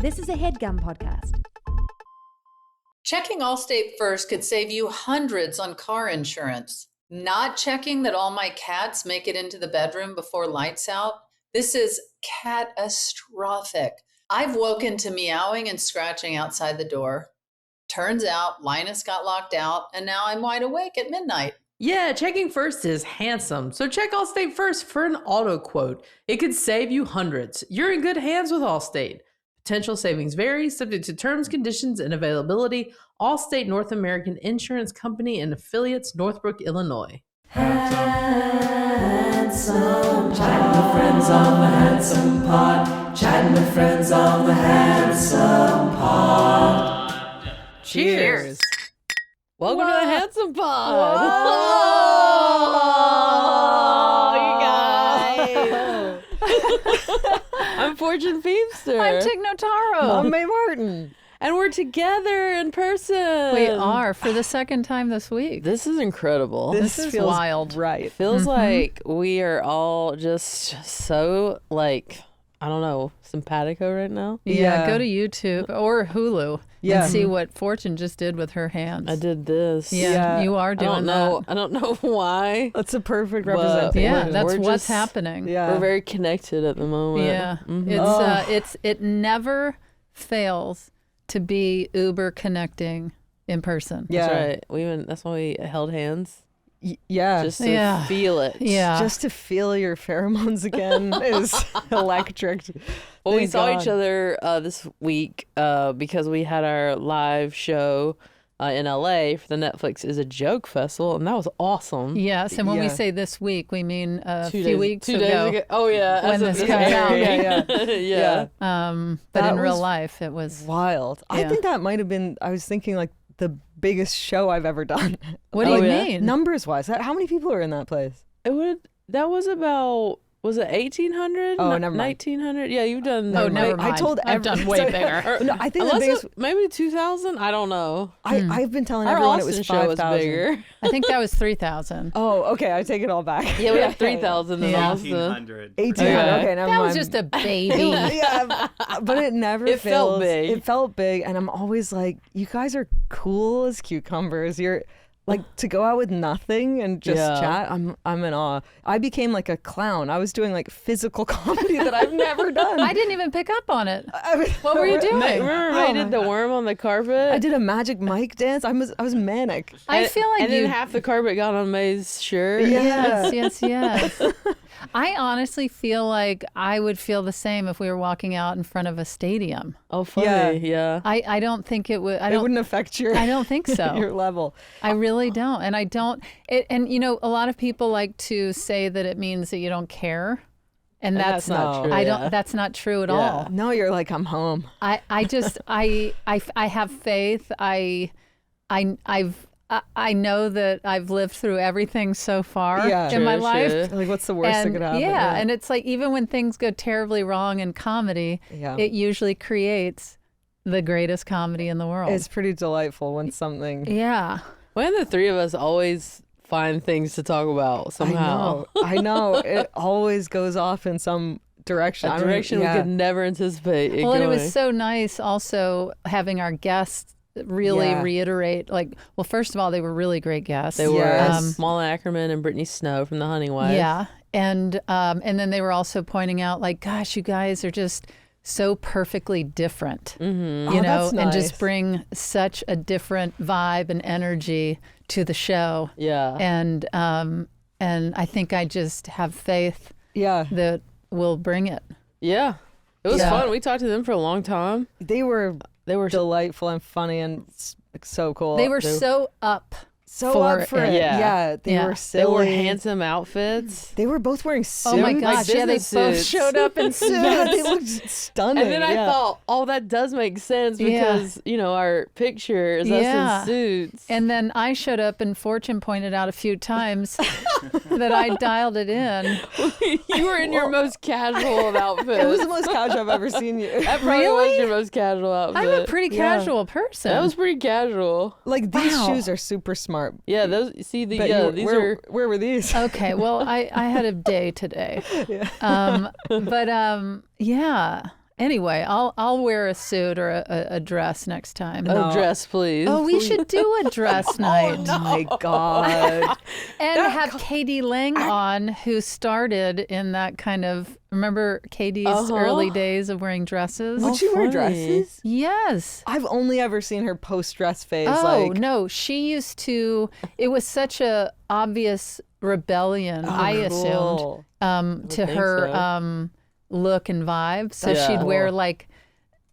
This is a HeadGum podcast. Checking Allstate First could save you hundreds on car insurance. Not checking that all my cats make it into the bedroom before lights out? This is catastrophic. I've woken to meowing and scratching outside the door. Turns out Linus got locked out, and now I'm wide awake at midnight. Yeah, checking first is handsome. So check Allstate First for an auto quote. It could save you hundreds. You're in good hands with Allstate. Potential savings vary, subject to terms, conditions, and availability. Allstate North American Insurance Company and affiliates, Northbrook, Illinois. Handsome, chatting with friends on the Handsome Pod. Chatting with friends on the Handsome Pod. Cheers. Welcome to the Handsome Pod. Whoa, you guys. I'm Fortune Feimster. I'm Notaro. I'm May Martin. And we're together in person. We are for the second time this week. This is incredible. This is feels wild. Right. Feels like we are all just so, I don't know, simpatico right now. Yeah, go to YouTube or Hulu Yeah. and see what Fortune just did with her hands. I did this. Yeah, you are doing that. I don't know why. That's a perfect But representation. Yeah, that's We're what's just- happening. Yeah. We're very connected at the moment. Yeah. Mhm. It never fails to be uber connecting in person. Yeah. That's right. That's why we held hands. Yeah. Just to Yeah. feel it. Yeah. Just to feel your pheromones again is electric. Well, we Thank saw God. each other this week because we had our live show in LA for the Netflix Is a Joke Festival, and that was awesome. Yes, and when we Yeah. say this week, we mean a 2 few days, weeks 2 ago. days ago. Oh, yeah. when as of this this comes out. airing. Yeah. But That in real was life, it was. Wild. I Yeah. think that might have been, I was thinking like the biggest show I've ever done. What do you Oh, yeah? mean? Numbers wise. How many people are in that place? That was about, was it 1,800? Oh, never mind. 1,900? Yeah, you've done. Oh, never I mind. told I've done way bigger. No, I think the Unless biggest, maybe 2,000? I don't know. I've been telling Our everyone Austin it was show was 5,000. bigger. I think that was 3,000. Oh, okay. I take it all back. Yeah, we have 3,000 in Yeah. Austin. 1,800. 1,800. Okay. Okay, never That mind. was just a baby. Yeah, but it never It felt fails. big. It felt big, and I'm always like, you guys are cool as cucumbers. You're like to go out with nothing and just Yeah. chat. I'm in awe. I became like a clown. I was doing like physical comedy that I've never done. I didn't even pick up on it. I What were you doing? Remember May did the worm on the carpet? I did a magic Mike dance. I was manic. I feel like and you. then half the carpet got on May's shirt. Yeah. Yes. I honestly feel like I would feel the same if we were walking out in front of a stadium. Oh, funny. Yeah. Yeah. I don't think it would. It wouldn't affect your I don't think so. your level. I really don't. And I don't. And a lot of people like to say that it means that you don't care. And that's not true, I yeah. don't. That's not true at Yeah. all. No, you're like I'm home. I just I have faith. I know that I've lived through everything so far Yeah. in my True, life. true. Like what's the worst that And could happen? yeah, and it's like even when things go terribly wrong in comedy, Yeah. it usually creates the greatest comedy in the world. It's pretty delightful when something. yeah. When the three of us always find things to talk about somehow. I know. It always goes off in some direction. A I don't- direction yeah. we could never anticipate it Well, and it going. was so nice also having our guests really Yeah. reiterate, well, first of all, they were really great guests. They were Yes. Molly Ackerman and Brittany Snow from The Hunting Wife. Yeah. And then they were also pointing out, gosh, you guys are just so perfectly different, Mm-hmm. you Oh, know, that's and just nice. bring such a different vibe and energy to the show. Yeah. And I think I just have faith Yeah. that we'll bring it. Yeah. It was Yeah. fun. We talked to them for a long time. They were They were delightful and funny and so cool. They were so up so for up for it. it. Yeah. Yeah. They Yeah. were They silly. wore handsome outfits. They were both wearing suits. Oh my Like gosh, yeah, they business both suits. showed up in suits. Yeah, they looked stunning. And then I yeah. thought, oh, that does make sense Yeah. because, our picture is Yeah. us in suits. And then I showed up and Fortune pointed out a few times that I dialed it in. You were in your most casual of outfits. It was the most casual I've ever seen you. That probably was Really? your most casual outfit. I'm a pretty Yeah. casual person. That was pretty casual. Like these Wow. shoes are super smart. Yeah, those. See the Bet yeah, you- these where, are. where were these? Okay, well, I had a day today. Yeah. But yeah. Anyway, I'll wear a suit or a dress next time. Oh, dress, please. Oh, we should do a dress night. Oh my God. And have Katie Lang on, who started in that kind of, remember Katie's early days of wearing dresses? Would she wear dresses? Yes. I've only ever seen her post-dress phase. Oh, like, no. She used to, it was such a obvious rebellion, I assumed, cool. to her look and vibe. So Yeah. she'd wear like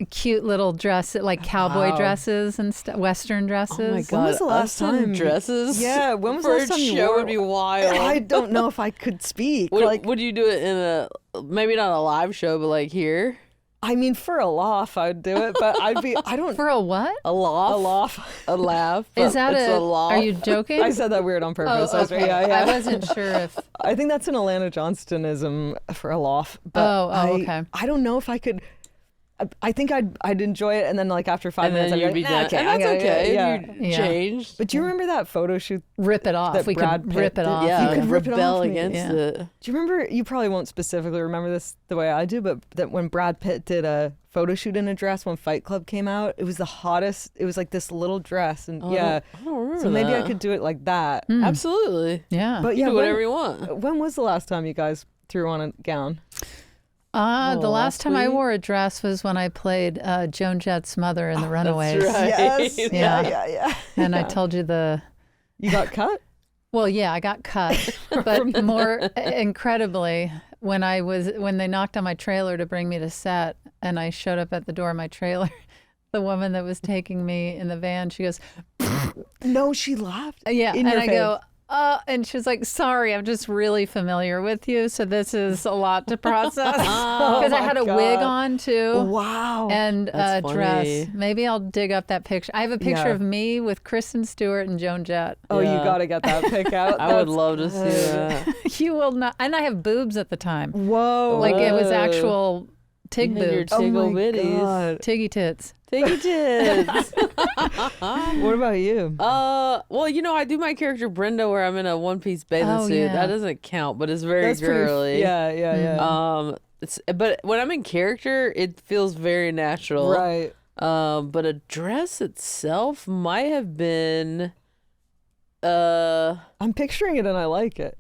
cute little dresses, like cowboy dresses and Western dresses. Oh my God. When was the last us in time- dresses? Yeah, when was for the last a time you show wore- would be wild. I don't know if I could speak. Would you do it in a, maybe not a live show, but like here? I mean, for a laugh, I'd do it, but I don't. For a what? A laugh? A laugh. A laugh? Is that It's a laugh. Are you joking? I said that weird on purpose. Oh, okay. Yeah, yeah. I wasn't sure if. I think that's an Alana Johnstonism for a laugh. But okay. I don't know if I could. I think I'd enjoy it, and then like after 5 And minutes, then I'd you'd be be like, done. nah, And that's okay. Yeah. You Yeah. changed. But do you remember that photo shoot? Rip it off. That We Brad could Pitt rip it did? off. Yeah, You could rip it rebel off me. against Yeah. it. Do you remember? You probably won't specifically remember this the way I do, but that when Brad Pitt did a photo shoot in a dress when Fight Club came out, it was the hottest. It was like this little dress, and I don't remember So maybe I that. could do it like that. Absolutely. Yeah. But You yeah, do whatever you want. when was the last time you guys threw on a gown? The last time I week? wore a dress was when I played Joan Jett's mother in The Runaways. right. Yes. Yeah. Yeah. And I told you You got cut? well, yeah, I got cut. But more incredibly, when they knocked on my trailer to bring me to set and I showed up at the door of my trailer, the woman that was taking me in the van, she goes, No, she laughed. yeah. In And your I face. go, and she's like, sorry, I'm just really familiar with you. So this is a lot to process. Because I had a wig on too. Wow. And a That's dress. funny. Maybe I'll dig up that picture. I have a picture Yeah. of me with Kristen Stewart and Joan Jett. Oh, Yeah. you got to get that pic out. I would That's love to see that. You will not. And I have boobs at the time. Whoa. Like it was Whoa. actual tig You had your boobs. tiggle my bitties. God. Tiggy tits. Tiggy tits. What about you? Well, I do my character Brenda where I'm in a one-piece bathing Oh, suit. yeah. That doesn't count, but it's very That's pretty. girly. Yeah. But when I'm in character, it feels very natural. Right. But a dress itself might have been. I'm picturing it and I like it.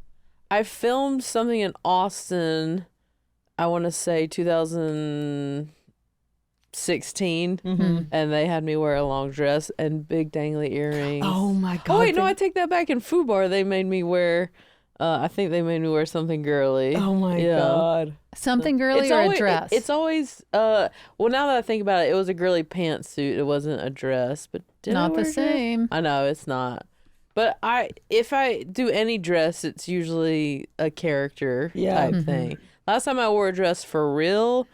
I filmed something in Austin. I want to say 2016, Mm-hmm. and they had me wear a long dress and big dangly earrings. Oh my God. Oh wait, no, I take that back. In FUBAR, they made me wear. I think they made me wear something girly. Oh my Yeah. God. Something girly or always, a dress? It's always. Well, now that I think about it, it was a girly pantsuit. It wasn't a dress, but did I not wear the a dress? same. I know it's not. But if I do any dress, it's usually a character type thing. Last time I wore a dress for real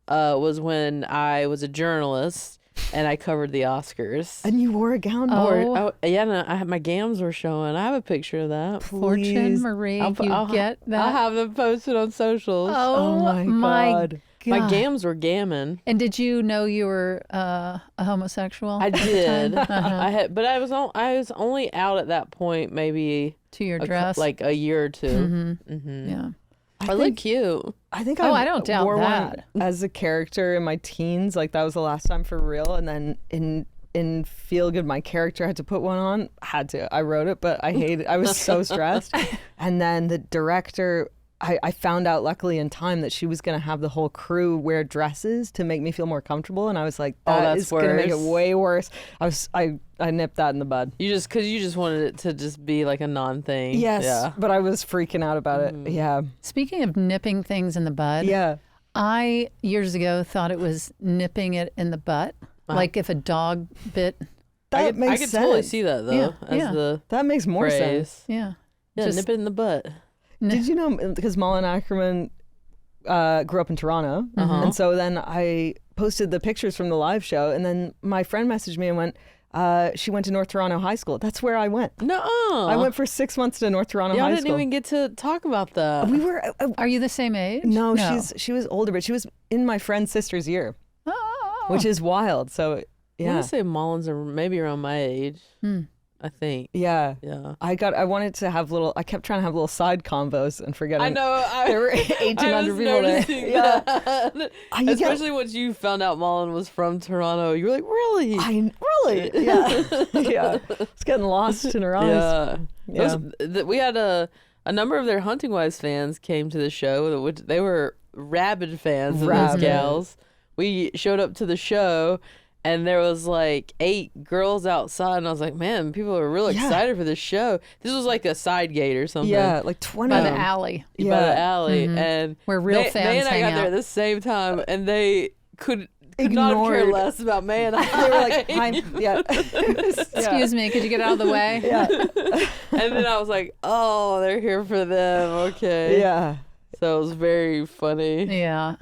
was when I was a journalist and I covered the Oscars. And you wore a gown? Oh. Yeah, no, I had my gams were showing. I have a picture of that. Fortune Please. Marie, I'll get that? I'll have them posted on socials. Oh my God. My gams were gammon. And did you know you were a homosexual? I at the did. time? I had, but I was only out at that point, maybe To your dress? like a year or two. Yeah. I look cute. I think Oh, I don't doubt wore that. one as a character in my teens. Like that was the last time for real. And then in Feel Good, my character had to put one on. Had to. I wrote it, but I hated. I was so stressed. And then the director. I found out luckily in time that she was going to have the whole crew wear dresses to make me feel more comfortable. And I was like, that that's is going to make it worse. way worse. I nipped that in the bud. Because you just wanted it to just be like a non-thing. Yes, Yeah. but I was freaking out about it. Yeah. Speaking of nipping things in the bud, Yeah. I years ago thought it was nipping it in the butt. Like if a dog bit. That makes I could sense. totally see that though Yeah, as yeah. the That makes more phrase. sense. Yeah. Yeah, Just- nip it in the butt. Did you know, because Malin Ackerman grew up in Toronto, and so then I posted the pictures from the live show, and then my friend messaged me and went, she went to North Toronto High School. That's where I went. No. I went for 6 months to North Toronto Y'all High didn't School. even get to talk about that. We were, Are you the same age? no, she was older, but she was in my friend's sister's year, Oh. which is wild. So, I yeah. want to say Mullins are maybe around my age. I think. Yeah. Yeah. I wanted to have I kept trying to have little side combos and forgetting. I know. There were 1,800 people there. Yeah. You get- Especially once you found out Mullen was from Toronto. You were like, really? Really? Yeah. Yeah. It's getting lost in her eyes. Yeah. Yeah. We had a number of their Hunting Wives fans came to the show, which they were rabid fans of those gals. We showed up to the show, and there was like 8 girls outside, and I was like, man, people are real excited for this show. This was like a side gate or something. Yeah, like 20. By the alley. By the alley. And Where real they fans and I hang got there out. at the same time, and they could not care Ignored. less about May and I. They were like, yeah. Excuse me, could you get out of the way? Yeah. And then I was like, oh, they're here for them. Okay. Yeah. So it was very funny. Yeah,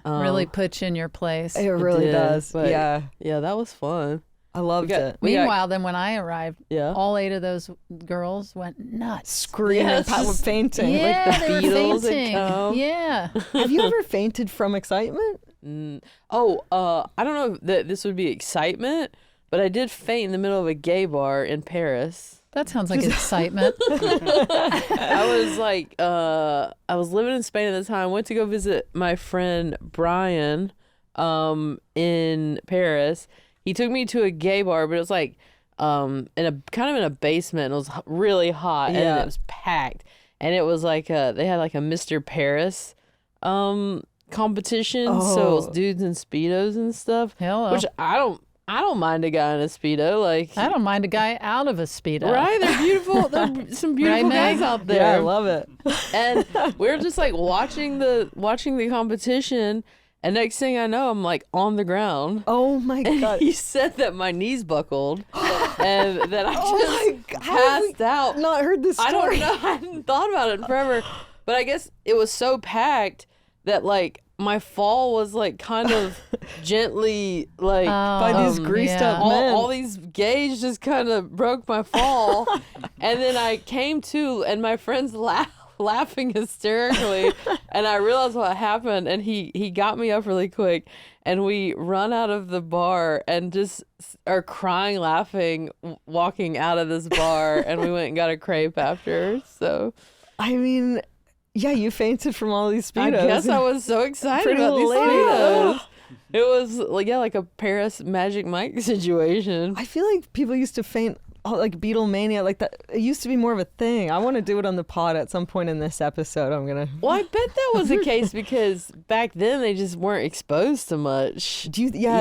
really put you in your place. It really did, does. but Yeah. Yeah, that was fun. I loved it. Meanwhile, then when I arrived, Yeah. all 8 of those girls went nuts. Screaming, Yes. fainting. Yeah, like the they were Beatles had fainting. come. Yeah. Have you ever fainted from excitement? I don't know if this would be excitement, but I did faint in the middle of a gay bar in Paris. That sounds like excitement. I was like, I was living in Spain at the time. Went to go visit my friend Brian, in Paris. He took me to a gay bar, but it was like, in a basement. It was really hot, and it was packed. And it was like they had like a Mr. Paris, competition. So it was dudes in Speedos and stuff. Hello. Which I don't mind a guy in a Speedo. Like, I don't mind a guy out of a Speedo. right? They're beautiful. There's some beautiful Right, guys Meg? out there. Yeah, I love it. And we were just like watching the competition, and next thing I know, I'm like on the ground. Oh my God. He said that my knees buckled, and that I just Oh my God. How have we passed out. Not heard this story. I don't know. I hadn't thought about it in forever, but I guess it was so packed that like my fall was like kind of gently like By these greased up men. all these gays just kind of broke my fall, and then I came to, and my friends laughing hysterically, and I realized what happened, and he got me up really quick, and we run out of the bar and just are crying, laughing, walking out of this bar, and we went and got a crepe after. So I mean, yeah, you fainted from all these I Speedos. guess I was so excited Pretty about these little lady. Speedos. It was like a Paris Magic Mike situation. I feel like people used to faint, like Beatlemania, like that. It used to be more of a thing. I want to do it on the pod at some point in this episode. I'm gonna. Well, I bet that was the case because back then they just weren't exposed to much.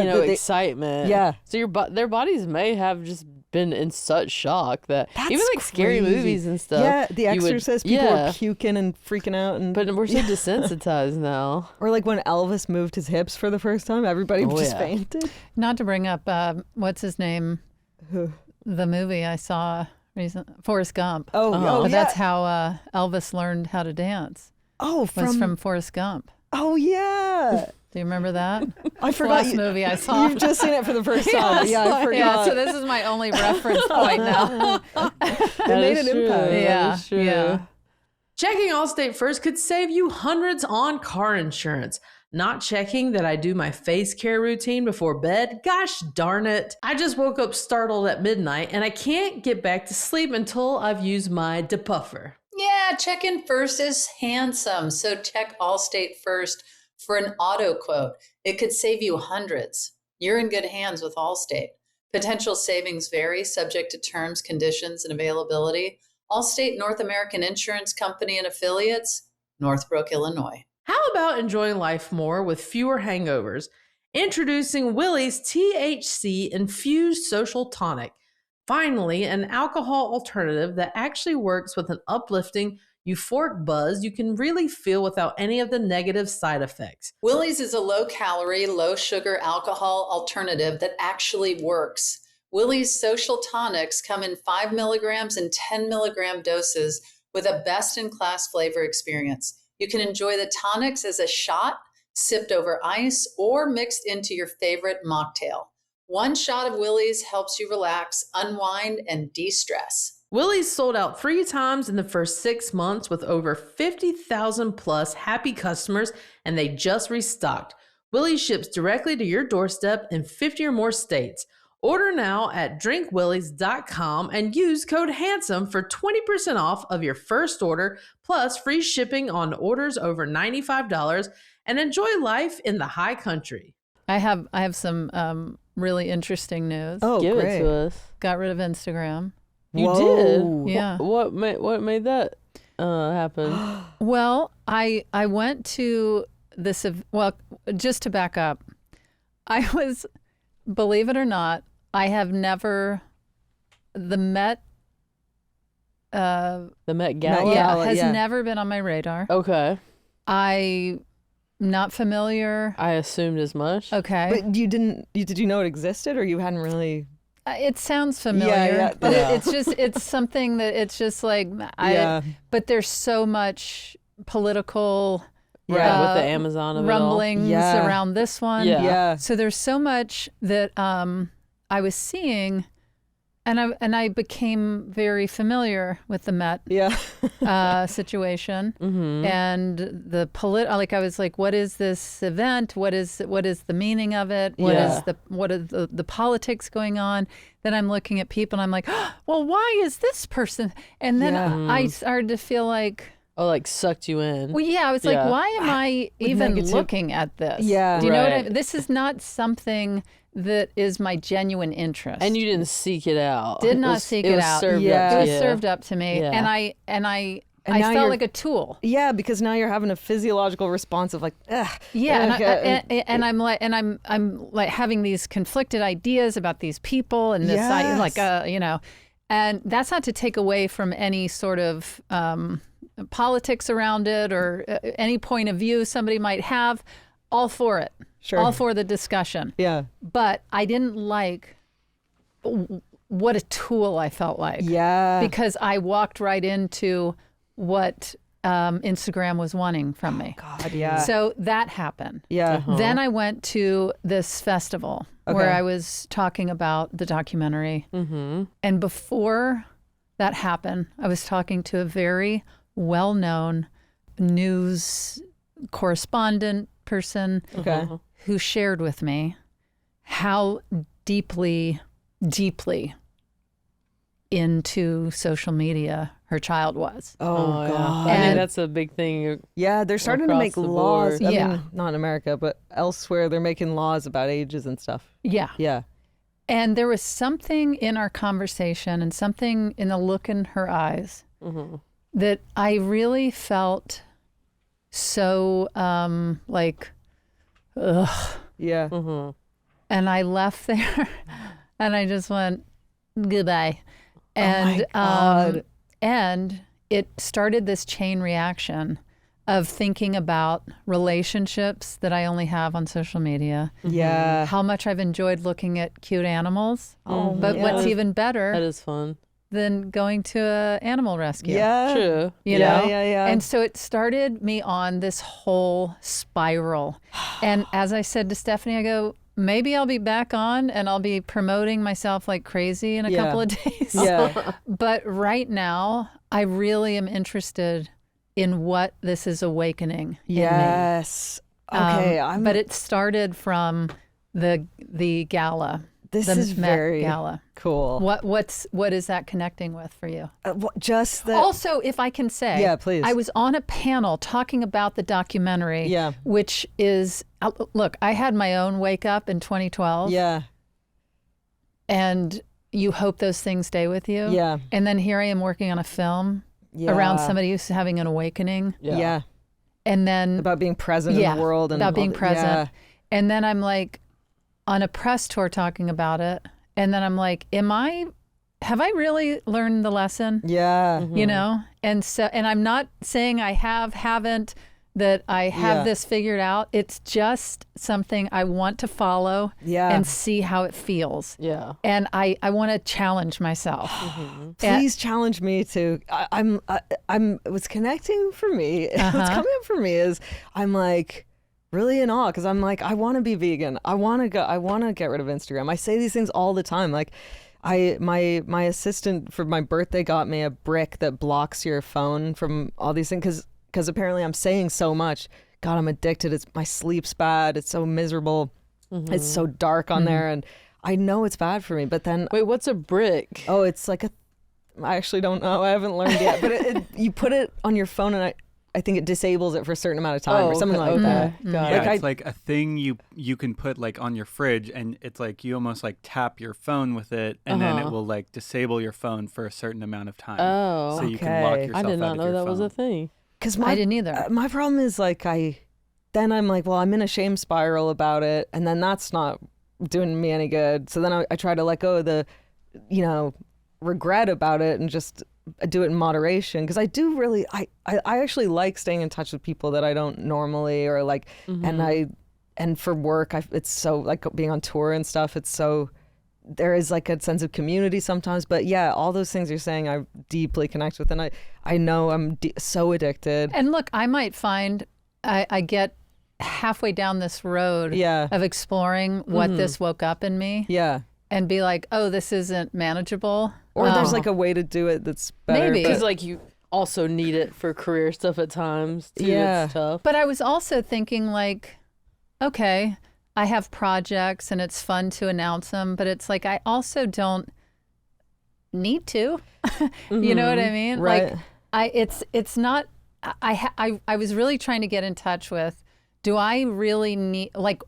Excitement. Yeah. So their bodies may have just been in such shock that That's even like scary crazy. movies and stuff. Yeah, The you would- Exorcist. People were puking and freaking out, and But we're so desensitized now. or like when Elvis moved his hips for the first time, everybody just yeah. fainted. Not to bring up, what's his name? Who? The movie I saw recently, Forrest Gump. Oh, But yeah. that's how Elvis learned how to dance. Oh, Was from Forrest Gump. Oh yeah. Do you remember that? I forgot. Last movie I saw. You've just seen it for the first time. Yeah, I forgot. Yeah, so this is my only reference point now. It made an impact. Yeah, is true. yeah. Checking Allstate first could save you hundreds on car insurance. Not checking that I do my face care routine before bed? Gosh darn it. I just woke up startled at midnight and I can't get back to sleep until I've used my depuffer. Yeah, check in first is handsome. So check Allstate first for an auto quote. It could save you hundreds. You're in good hands with Allstate. Potential savings vary, subject to terms, conditions, and availability. Allstate North American Insurance Company and affiliates, Northbrook, Illinois. How about enjoying life more with fewer hangovers? Introducing Willie's THC infused social tonic. Finally, an alcohol alternative that actually works with an uplifting, euphoric buzz you can really feel without any of the negative side effects. Willie's is a low-calorie, low-sugar alcohol alternative that actually works. Willie's social tonics come in 5 milligrams and 10 milligram doses with a best-in-class flavor experience. You can enjoy the tonics as a shot, sipped over ice, or mixed into your favorite mocktail. One shot of Willie's helps you relax, unwind, and de-stress. Willie's sold out 3 times in the first 6 months with over 50,000 plus happy customers, and they just restocked. Willie's ships directly to your doorstep in 50 or more states. Order now at drinkwillies.com and use code HANDSOME for 20% off of your first order, plus free shipping on orders over $95, and enjoy life in the high country. I have some really interesting news. Oh, Give great. it to us. Got rid of Instagram. You Whoa. did? Yeah. What made that happen? Well, I went to this. Well, just to back up, I was, believe it or not, I have never, the Met. The Met Gala? Gala, has yeah. never been on my radar. Okay. I'm not familiar. I assumed as much. Okay. But did you know it existed, or you hadn't really? It sounds familiar, yeah. but Yeah. it's something that it's just like, Yeah. but there's so much political Right, with the Amazon of rumblings Yeah. around this one. Yeah. Yeah. So there's so much that I was seeing, and I became very familiar with the Met Yeah. situation Mm-hmm. and the like I was like, what is this event? What is the meaning of it? What is the politics going on? Then I'm looking at people and I'm like, oh, well, why is this person? And then Yeah. I started to feel like, Oh, like sucked you in. well, yeah, I was Yeah. like, why am I even negative- looking at this? Yeah. Do you know what I Right. mean? This is not something that is my genuine interest. And you didn't seek it out. Did It not was- seek it it was out. Served Yeah. up It to was you. served up to me, Yeah. and I now felt you're- like a tool. Yeah, because now you're having a physiological response of like, ugh. Yeah, Okay. and I'm like having these conflicted ideas about these people and this Yes. and that's not to take away from any sort of politics around it or any point of view somebody might have. All for it. Sure. All for the discussion. Yeah. But I didn't like what a tool I felt like. Yeah. Because I walked right into what Instagram was wanting from me. God, yeah. So that happened. Yeah. Then I went to this festival where Okay. I was talking about the documentary. Mm-hmm. And before that happened, I was talking to a very well-known news correspondent person Okay. who shared with me how deeply into social media her child was. Oh, yeah. God. I think And- that's a big thing. Yeah, they're starting to Across make the laws. board. I Yeah. mean, not in America, but elsewhere, they're making laws about ages and stuff. Yeah. Yeah. And there was something in our conversation and something in the look in her eyes Mm-hmm. that I really felt so like, ugh. Yeah. Mm-hmm. And I left there and I just went, goodbye. And, God. and it started this chain reaction of thinking about relationships that I only have on social media, Yeah. how much I've enjoyed looking at cute animals. Oh, But yeah. what's even better That is fun. than going to an animal rescue. Yeah. True. You Yeah, know? yeah. And so it started me on this whole spiral. And as I said to Stephanie, I go, maybe I'll be back on and I'll be promoting myself like crazy in a Yeah. couple of days. Yeah. But right now, I really am interested in what this is awakening in me. Yes. Okay. But it started from the gala. This the is Met very Gala. cool. What is that connecting with for you? Just that. Also, if I can say, Yeah, please. I was on a panel talking about the documentary, Yeah. which is, look, I had my own wake up in 2012, Yeah. and you hope those things stay with you. Yeah. And then here I am working on a film Yeah. around somebody who's having an awakening, Yeah. and then About being present in the world and about all being the- present. Yeah. And then I'm like on a press tour talking about it, and then I'm like, have I really learned the lesson? Yeah. You know? And so, and I'm not saying I haven't, that I have Yeah. this figured out. It's just something I want to follow Yeah. and see how it feels. Yeah. And I want to challenge myself. Please challenge me to. What's connecting for me. What's coming up for me is I'm like really in awe because I'm like I want to be vegan. I want to get rid of Instagram. I say these things all the time. Like my assistant for my birthday got me a brick that blocks your phone from all these things because apparently I'm saying so much. God, I'm addicted. My sleep's bad. It's so miserable. It's so dark on there, and I know it's bad for me, but then Wait, what's a brick? oh, it's like I actually don't know. I haven't learned yet, but you put it on your phone and I think it disables it for a certain amount of time or something like that. Got Yeah, it. it's like a thing you can put like on your fridge, and it's like you almost like tap your phone with it, and then it will like disable your phone for a certain amount of time. Oh, so you can lock okay. yourself I did out not of know your that was phone. a thing. Because I didn't either. My problem is like then I'm like, well, I'm in a shame spiral about it, and then that's not doing me any good. So then I try to let go of the, regret about it and just do it in moderation, because I do really I actually like staying in touch with people that I don't normally, or like and for work it's so like being on tour and stuff, it's so there is like a sense of community sometimes. But yeah, all those things you're saying I deeply connect with, and I know I'm so addicted. And look, I might find I get halfway down this road of exploring what this woke up in me, and be like, oh, this isn't manageable. Or there's like a way to do it that's better. Maybe. Because like you also need it for career stuff at times too. Yeah. It's tough. But I was also thinking like, okay, I have projects and it's fun to announce them, but it's like I also don't need to. You know what I mean? Right. Like it's not. I was really trying to get in touch with. Do I really need, like,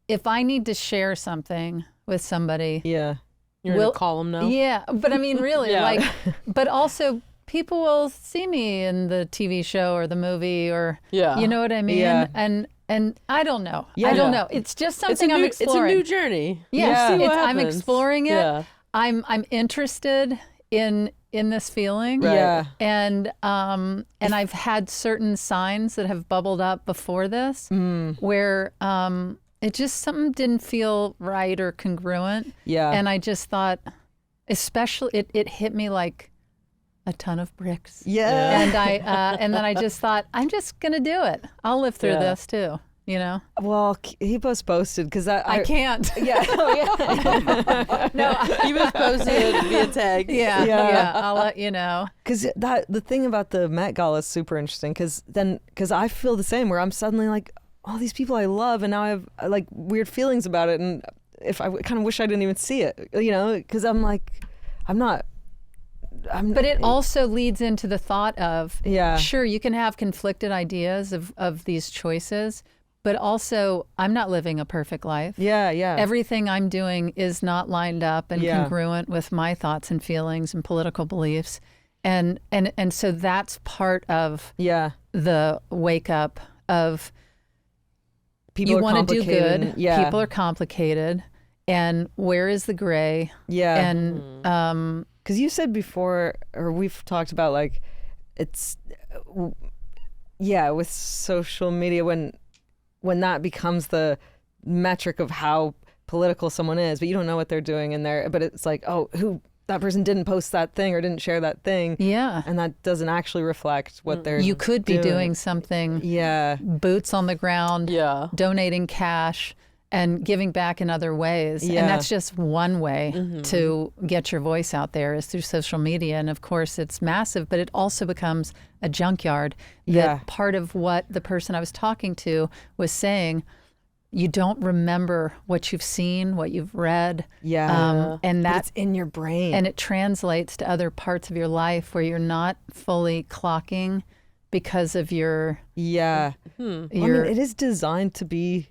if I need to share something with somebody? Yeah. You're gonna call them now. Yeah, but I mean, really, Yeah. like, but also people will see me in the TV show or the movie, or you know what I mean? Yeah. And I don't know. Yeah. I don't know. It's just something I'm It's a exploring. new journey. Yeah, See what I'm happens. exploring it. Yeah. I'm interested in this feeling. Right. Yeah. And I've had certain signs that have bubbled up before this where it just something didn't feel right or congruent. Yeah. And I just thought, especially it hit me like a ton of bricks. Yeah. And then I just thought, I'm just gonna do it. I'll live through this too. You know? Well, keep us posted, because I can't. Yeah. Oh, yeah. No. You was posted via text. Yeah. I'll let you know. Because the thing about the Met Gala is super interesting, because I feel the same, where I'm suddenly like, all these people I love, and now I have like weird feelings about it, and if I kind of wish I didn't even see it, because I'm like, But it also leads into the thought of, Yeah. sure, you can have conflicted ideas of these choices, but also I'm not living a perfect life. Yeah. Everything I'm doing is not lined up and Yeah. congruent with my thoughts and feelings and political beliefs. And so that's part of the wake up of People you are want to do complicated, good. yeah. People are complicated. And where is the gray? Yeah. And Because you said before, or we've talked about, like, it's, with social media, when that becomes the metric of how political someone is, but you don't know what they're doing in there, but it's like, oh, that person didn't post that thing or didn't share that thing. yeah. And that doesn't actually reflect what they're You could be doing something, Yeah. boots on the ground, Yeah. donating cash and giving back in other ways. Yeah. And that's just one way to get your voice out there, is through social media. And of course, it's massive, but it also becomes a junkyard. Yeah. That part of what the person I was talking to was saying, you don't remember what you've seen, what you've read. Yeah. And But that it's in your brain. and it translates to other parts of your life where you're not fully clocking because of your yeah. your I mean, it is designed to be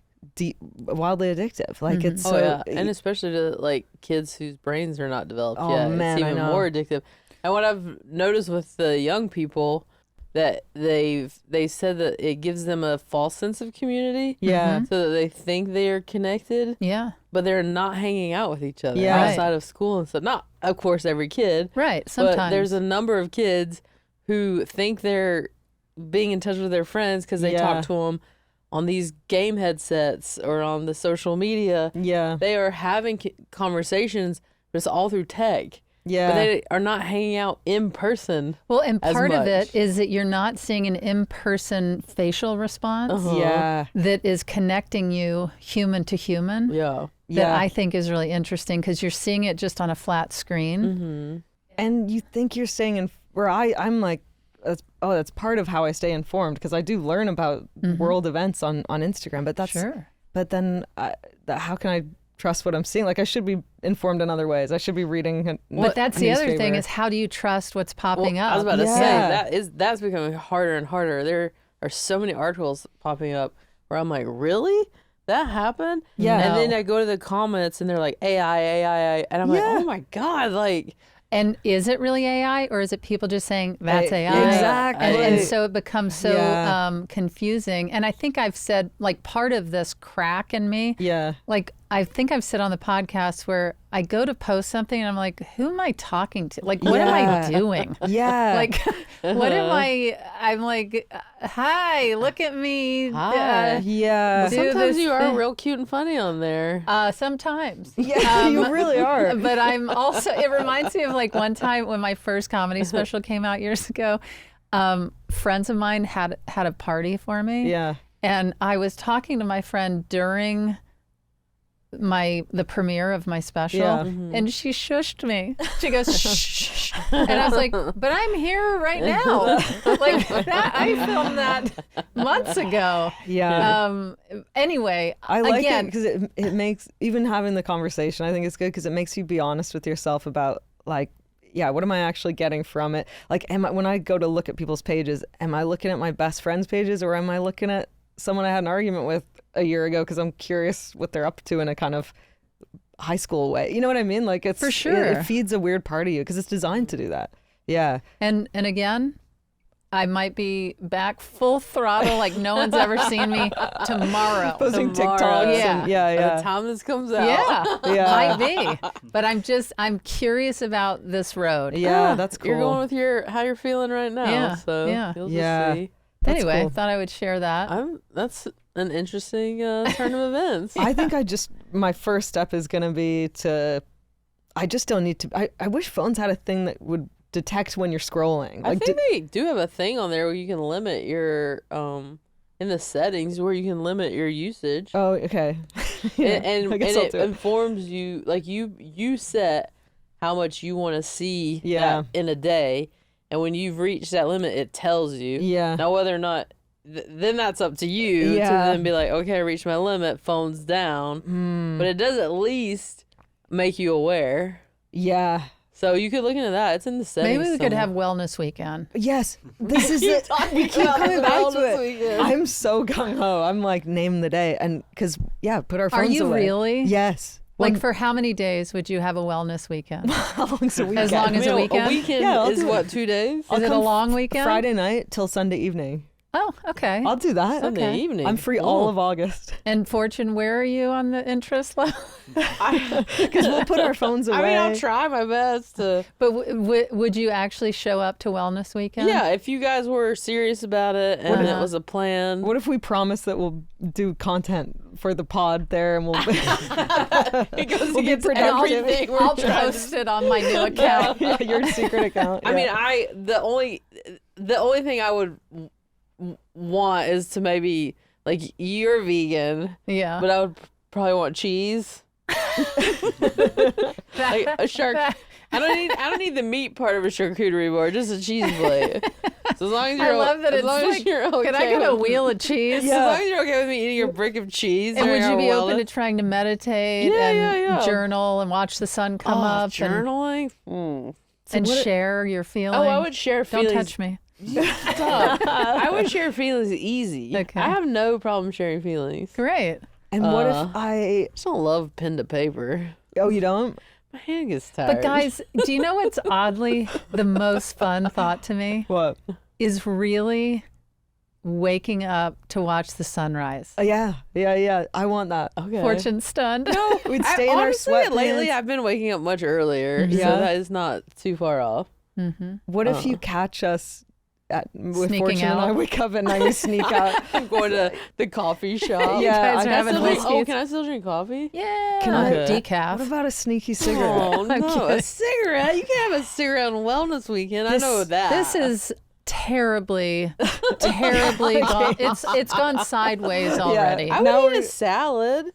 wildly addictive. Like, it's Oh so. yeah, and especially to like kids whose brains are not developed Oh, yet. man, it's I even know. more addictive. And what I've noticed with the young people, that they said that it gives them a false sense of community. Yeah. So that they think they are connected, yeah. but they're not hanging out with each other Yeah. outside of school and stuff. Not, of course, every kid. Right. But Sometimes there's a number of kids who think they're being in touch with their friends because they Yeah. talk to them on these game headsets or on the social media. Yeah. They are having conversations, but it's all through tech. Yeah. But they are not hanging out in person. well, and as part of it much. is that you're not seeing an in-person facial response Uh-huh. Yeah. that is connecting you human to human. Yeah. That I think is really interesting, because you're seeing it just on a flat screen. Mm-hmm. And you think you're staying in, where I'm like, that's part of how I stay informed, because I do learn about world events on Instagram, but that's Sure. but then how can I trust what I'm seeing. Like I should be informed in other ways. I should be reading. But that's the other thing is, how do you trust what's popping up? I was about to say that's becoming harder and harder. There are so many articles popping up where I'm like, really? That happened? Yeah. And then I go to the comments and they're like AI, and I'm like, oh my God, like. And is it really AI, or is it people just saying that's AI? Exactly. And so it becomes so confusing. And I think I've said, like, part of this crack in me, like, I think I've said on the podcast where I go to post something and I'm like, who am I talking to? Like, what am I doing? Like, what am I'm like, hi, look at me. Hi. Sometimes you are real cute and funny on there. Sometimes. You really are. But I'm also, it reminds me of like one time when my first comedy special came out years ago, friends of mine had a party for me. Yeah. And I was talking to my friend during the premiere of my special, and she shushed me. She goes, shh. And I was like, but I'm here right now. Like that, I filmed that months ago. Anyway, I like it because it makes, even having the conversation, I think it's good because it makes you be honest with yourself about like, what am I actually getting from it? Like, when I go to look at people's pages, am I looking at my best friend's pages, or am I looking at someone I had an argument with a year ago because I'm curious what they're up to in a kind of high school way? You know what I mean? Like, it's for sure. It feeds a weird part of you because it's designed to do that. Yeah. And again, I might be back full throttle like no one's ever seen me tomorrow. Posting TikToks. By the time this comes out. Might be. But I'm curious about this road. Yeah, that's cool. You're going with how you're feeling right now. So you'll just see. Anyway, I thought I would share that. That's an interesting turn of events. I think my first step is going to be I just don't need to, I wish phones had a thing that would detect when you're scrolling. I think they do have a thing on there where you can limit your, in the settings where you can limit your usage. Oh, okay. and it informs you, like you set how much you want to see in a day. And when you've reached that limit, it tells you. Yeah. Now, whether or not, then that's up to you to then be like, okay, I reached my limit, phone's down. But it does at least make you aware. Yeah. So you could look into that. It's in the settings. Maybe we could have wellness weekend. Yes. This is it. We keep coming back to it. Weekend. I'm so gung-ho. I'm like, name the day. And because, put our phones away. Are you really? Yes. Like, for how many days would you have a wellness weekend? How long's a weekend? As long as a weekend? A weekend is what, 2 days? Is it a long weekend? Friday night till Sunday evening. Oh, okay. I'll do that. Sunday evening. I'm free all of August. And Fortune, where are you on the interest level? Because we'll put our phones away. I mean, I'll try my best to. But would you actually show up to Wellness Weekend? Yeah, if you guys were serious about it and it was a plan. What if we promise that we'll do content for the pod there and we'll we'll get productive. I'll post it on my new account. Your secret account. I mean, the only thing I would want is to maybe, like, you're vegan, but I would probably want cheese. Like a shark. I don't need the meat part of a charcuterie board, just a cheese plate. So as long as you're, I love that as long as you're okay. Can I get a wheel of cheese? As long as you're okay with me eating a brick of cheese. And would you be open to trying to meditate and journal and watch the sun come up? Journaling? And share your feelings? Oh, I would share feelings. Don't touch me. Stop. I would share feelings easy. Okay. I have no problem sharing feelings. Great. And what if I just don't love pen to paper? Oh, you don't? My hand gets tired. But guys, do you know what's oddly the most fun thought to me? What? Is really waking up to watch the sunrise. Yeah. I want that. Okay. Fortune stunned. No, we'd stay in our sweatpants. Lately, I've been waking up much earlier, so that is not too far off. Mm-hmm. What if you catch us with Sneaking Fortune out? And I wake up at night, we sneak out. I'm going to the coffee shop. Yeah, can I still drink coffee? Yeah. Can I decaf? What about a sneaky cigarette? Oh no, a cigarette? You can have a cigarette on Wellness Weekend. I know that. This is terribly gone. It's gone sideways already. I would eat a salad.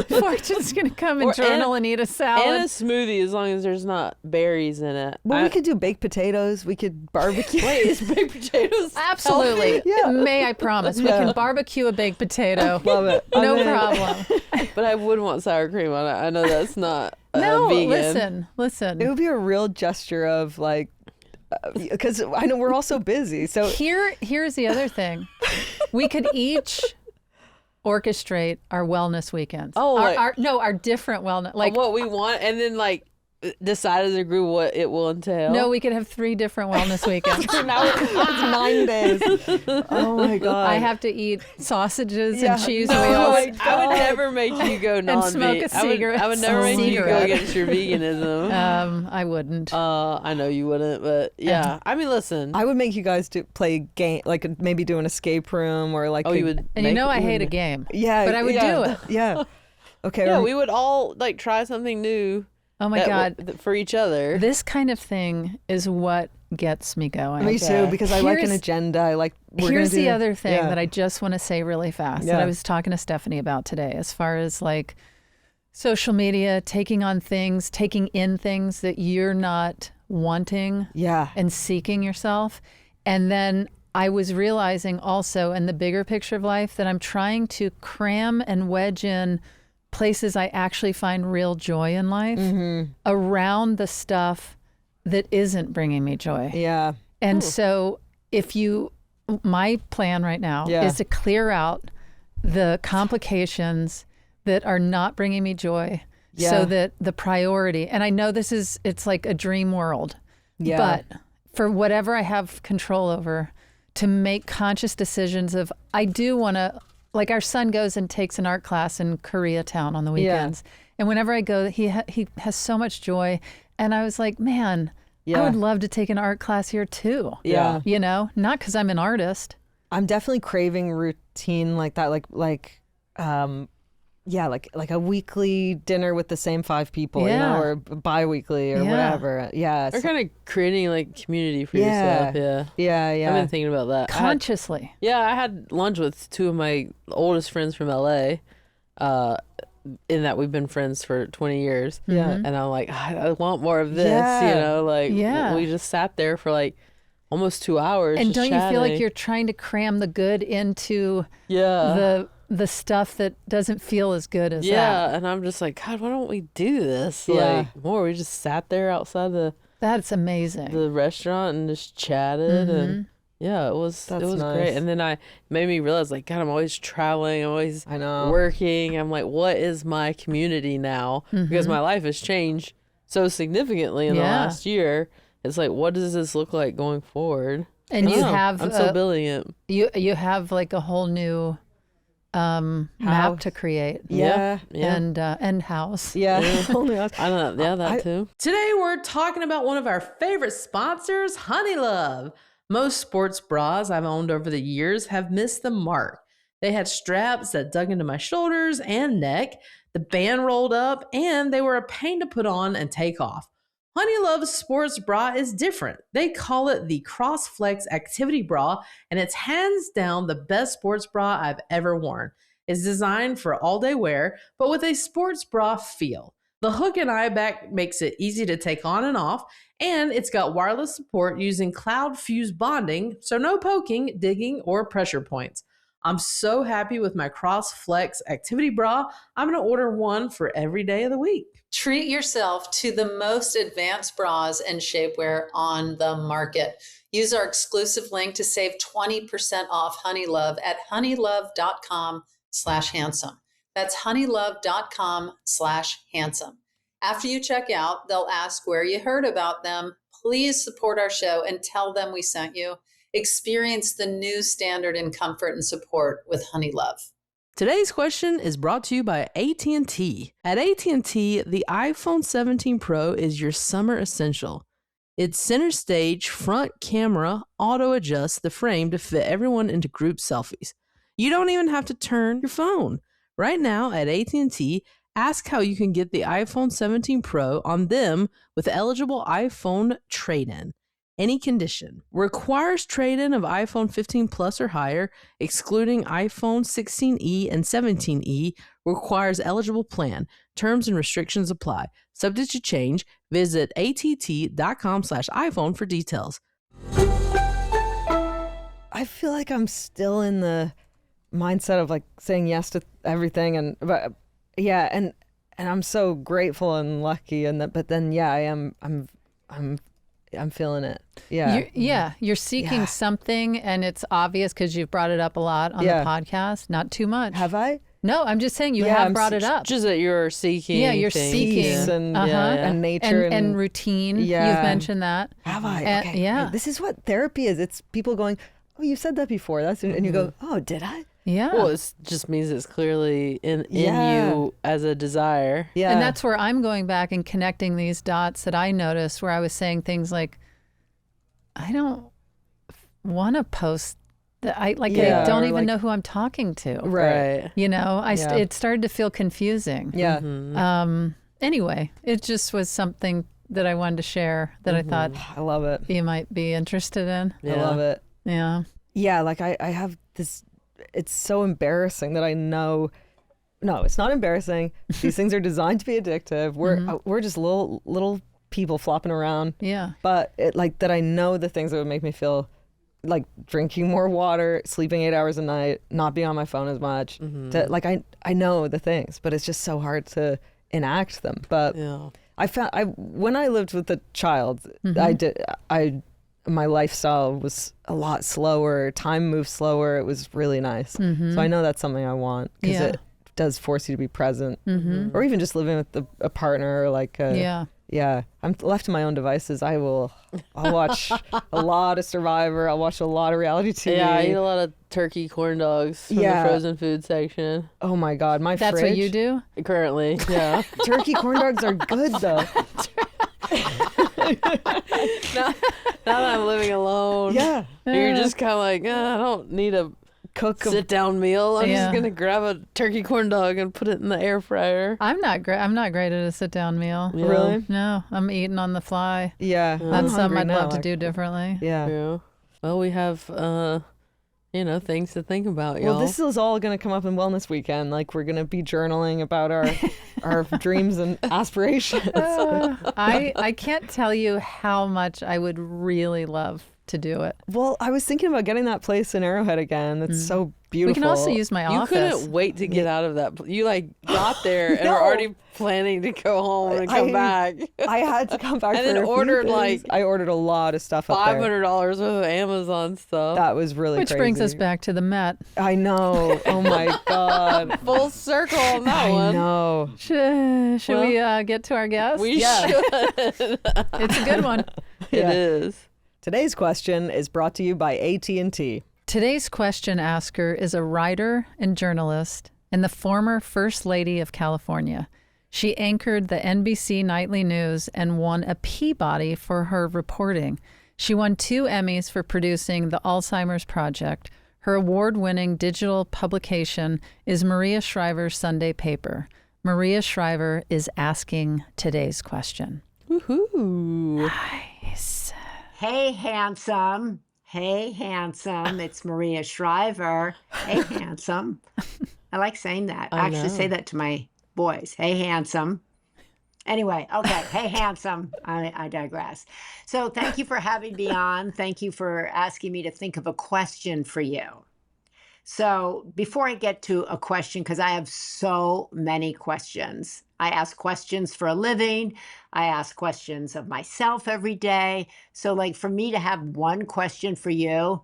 Fortune's gonna come and journal and eat a salad and a smoothie as long as there's not berries in it. Well, we could do baked potatoes. We could barbecue. Wait, is baked potatoes absolutely? Yeah. May I promise we can barbecue a baked potato? Love it. No problem. But I would want sour cream on it. I know that's not No, vegan. listen. It would be a real gesture of like, because I know we're all so busy. So Here's the other thing. We could each orchestrate our wellness weekends. Oh, our different wellness. Like what we want, and then like decide as a group what it will entail. No, we could have 3 different wellness weekends. now it's 9 days. Oh my God. I have to eat sausages and cheese No, wheels. I would never make you go non-vegan. smoke a cigarette. I would never make you go against your veganism. I wouldn't. I know you wouldn't, but yeah. I mean, listen. I would make you guys play a game, like maybe do an escape room or like. Oh, you would. And I hate a game. Yeah, but I would do it. Yeah. Okay. Yeah, we would all like try something new. Oh my God. For each other. This kind of thing is what gets me going. Me too, because I like an agenda. I like. Here's the other thing that I just want to say really fast that I was talking to Stephanie about today, as far as like social media, taking in things that you're not wanting and seeking yourself. And then I was realizing also in the bigger picture of life that I'm trying to cram and wedge in places I actually find real joy in life around the stuff that isn't bringing me joy. Yeah. And so my plan right now is to clear out the complications that are not bringing me joy so that the priority, and I know it's like a dream world, but for whatever I have control over, to make conscious decisions of, I do want to, like our son goes and takes an art class in Koreatown on the weekends. And whenever I go, he has so much joy. And I was like, man, I would love to take an art class here too. Yeah. You know, not because I'm an artist. I'm definitely craving routine like that. Like a weekly dinner with the same 5 people, you know, or bi-weekly or whatever. Yeah. Or kind of creating like community for yourself. Yeah. I've been thinking about that. Consciously. I had lunch with 2 of my oldest friends from LA. In that we've been friends for 20 years. Yeah. And I'm like, I want more of this, you know, like we just sat there for like almost 2 hours. And don't you feel like chatting. you're trying to cram the good into the stuff that doesn't feel as good as that? Yeah, and I'm just like, God, why don't we do this? Like more. We just sat there outside That's amazing. the restaurant and just chatted and it was nice. great. And then made me realize like, God, I'm always traveling, I'm always working. I'm like, what is my community now? Because my life has changed so significantly in the last year. It's like, what does this look like going forward? And I'm still building it. You have like a whole new map to create. And house. Yeah. Only house. I don't know. Yeah, that too. Today we're talking about one of our favorite sponsors, Honey Love. Most sports bras I've owned over the years have missed the mark. They had straps that dug into my shoulders and neck, the band rolled up, and they were a pain to put on and take off. Honey Love's sports bra is different. They call it the CrossFlex Activity Bra, and it's hands down the best sports bra I've ever worn. It's designed for all-day wear, but with a sports bra feel. The hook and eye back makes it easy to take on and off, and it's got wireless support using cloud fuse bonding, so no poking, digging, or pressure points. I'm so happy with my CrossFlex Activity Bra. I'm going to order one for every day of the week. Treat yourself to the most advanced bras and shapewear on the market. Use our exclusive link to save 20% off Honey Love at honeylove.com/handsome. That's honeylove.com/handsome. After you check out, they'll ask where you heard about them. Please support our show and tell them we sent you. Experience the new standard in comfort and support with Honey Love. Today's question is brought to you by AT&T. At AT&T, the iPhone 17 Pro is your summer essential. Its center stage front camera auto-adjusts the frame to fit everyone into group selfies. You don't even have to turn your phone. Right now at AT&T, ask how you can get the iPhone 17 Pro on them with eligible iPhone trade-in. Any condition. Requires trade-in of iPhone 15 Plus or higher, excluding iPhone 16e and 17e. Requires eligible plan. Terms and restrictions apply. Subject to change. Visit att.com/iPhone for details. I feel like I'm still in the mindset of like saying yes to everything, but yeah, and I'm so grateful and lucky, and that. But then, yeah, I'm feeling it. Yeah, You're seeking Yeah. something, and it's obvious because you've brought it up a lot on Yeah. the podcast. Not too much. have I? No, I'm just saying you Yeah, have I'm brought it up. Just that you're seeking. Yeah, you're things. seeking. Peace and, Uh-huh. and nature and routine. Yeah. You've mentioned that. Have I? And- Okay. yeah. This is what therapy is. It's people going, "Oh, you said that before." And you go, "Oh, did I?" Yeah. Well, it just means it's clearly in Yeah. you as a desire. Yeah. And that's where I'm going back and connecting these dots that I noticed where I was saying things like, I don't want to post that. I Yeah, don't or even like- know who I'm talking to. right. You know, Yeah. it started to feel confusing. Yeah. Anyway, it just was something that I wanted to share that I thought I love it. you might be interested in. I love it. Yeah. Yeah, like I have this. It's so embarrassing that I know. No, it's not embarrassing. These things are designed to be addictive. We're just little people flopping around. Yeah. But it like that I know the things that would make me feel like drinking more water, sleeping 8 hours a night, not be on my phone as much. To, like I know the things, but it's just so hard to enact them. But Yeah. when I lived with a child, my lifestyle was a lot slower. Time moved slower. It was really nice. So I know that's something I want because Yeah. it does force you to be present, or even just living with a partner. Or like Yeah. I'm left to my own devices. I'll watch a lot of Survivor. I'll watch a lot of reality TV. Yeah, I eat a lot of turkey corn dogs from Yeah. the frozen food section. Oh my God, my That's fridge. what you do? Currently, yeah. Turkey corn dogs are good though. Now that I'm living alone, Yeah, you're just kind of like, I don't need a sit down meal. I'm Yeah. just gonna grab a turkey corn dog and put it in the air fryer. I'm not great. I'm not great at a sit down meal. Yeah. Really? No, I'm eating on the fly. Yeah. That's I'm something hungry I'd now, love to do differently. Yeah. Yeah. Well, we have, things to think about, y'all. Well, this is all going to come up in Wellness Weekend. Like we're going to be journaling about our dreams and aspirations. I can't tell you how much I would really love to do it. Well, I was thinking about getting that place in Arrowhead again. It's so beautiful. We can also use my you office. couldn't wait to get out of that. You got there and were already planning to go home and come back. I had to come back And for then a few ordered, things. I ordered a lot of stuff up there. $500 worth of Amazon stuff. That was really Which crazy. brings us back to the Met. I know. Oh my God. Full circle on that I one. know. Should we get to our guest? We Yeah. should. It's a good one. Yeah. It is. Today's question is brought to you by AT&T. Today's question asker is a writer and journalist and the former First Lady of California. She anchored the NBC Nightly News and won a Peabody for her reporting. She won 2 Emmys for producing The Alzheimer's Project. Her award-winning digital publication is Maria Shriver's Sunday paper. Maria Shriver is asking today's question. Woohoo. Nice. Hey, handsome. Hey, handsome. It's Maria Shriver. Hey, handsome. I like saying that. I actually say that to my boys. Hey, handsome. Anyway, okay. Hey, handsome. I digress. So thank you for having me on. Thank you for asking me to think of a question for you. So before I get to a question, because I have so many questions, I ask questions for a living. I ask questions of myself every day. So like for me to have one question for you,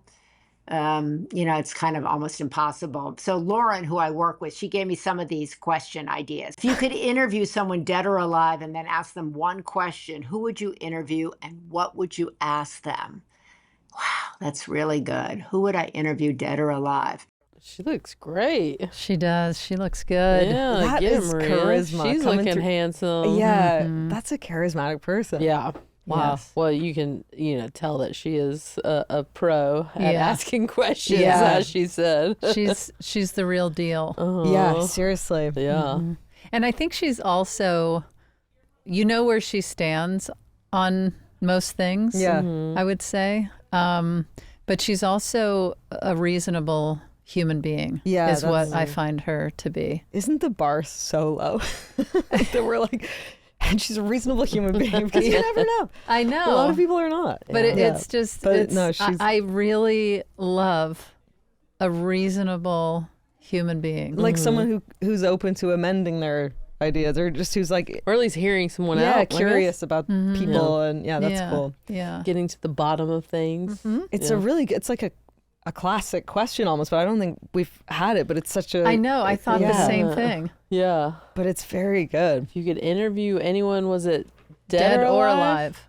it's kind of almost impossible. So Lauren, who I work with, she gave me some of these question ideas. If you could interview someone dead or alive and then ask them one question, who would you interview and what would you ask them? Wow, that's really good. Who would I interview dead or alive? She looks great. She does. She looks good. Yeah, That get is it, Maria. charisma She's coming looking through. handsome. Yeah, that's a charismatic person. Yeah. Wow. Yes. Well, you can, tell that she is a pro at Yeah. asking questions, Yeah. as she said. She's the real deal. Yeah, seriously. Yeah. And I think she's also, where she stands on most things. Yeah. I would say. But she's also a reasonable human being. Yeah, is what that's- I find her to be. Isn't the bar so low that we're like, and she's a reasonable human being because you never know. I know. A lot of people are not. But it's just, But no, she's- I really love a reasonable human being. Like someone who's open to amending their ideas, or just who's like, or at least hearing someone out. Yeah, curious about people, and that's cool. Yeah. Getting to the bottom of things. It's it's like a classic question almost, but I don't think we've had it. But it's such a. I know. I thought the same thing. Yeah. But it's very good. If you could interview anyone, was it Dead or alive?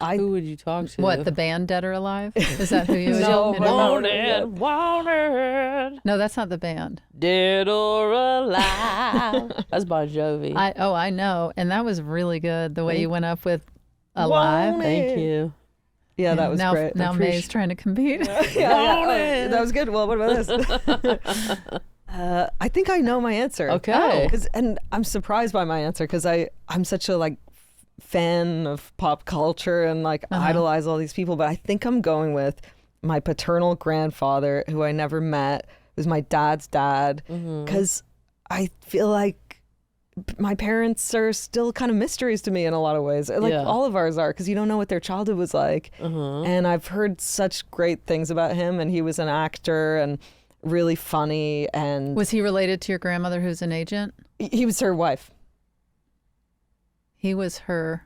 Who would you talk to? What, the band Dead or Alive? Is that who you would No, interview? Wanted. No, that's not the band. Dead or alive. That's Bon Jovi. I know. And that was really good. The way you went up with alive. Thank you. Yeah, that was great. Now May's trying to compete. That was good. Well, what about this? I think I know my answer. Okay. And I'm surprised by my answer because I'm such a fan of pop culture and idolize all these people, but I think I'm going with my paternal grandfather, who I never met, who's my dad's dad, because I feel like my parents are still kind of mysteries to me in a lot of ways. All of ours are, because you don't know what their childhood was like. And I've heard such great things about him, and he was an actor and really funny. And was he related to your grandmother, who's an agent? He was her wife. He was her.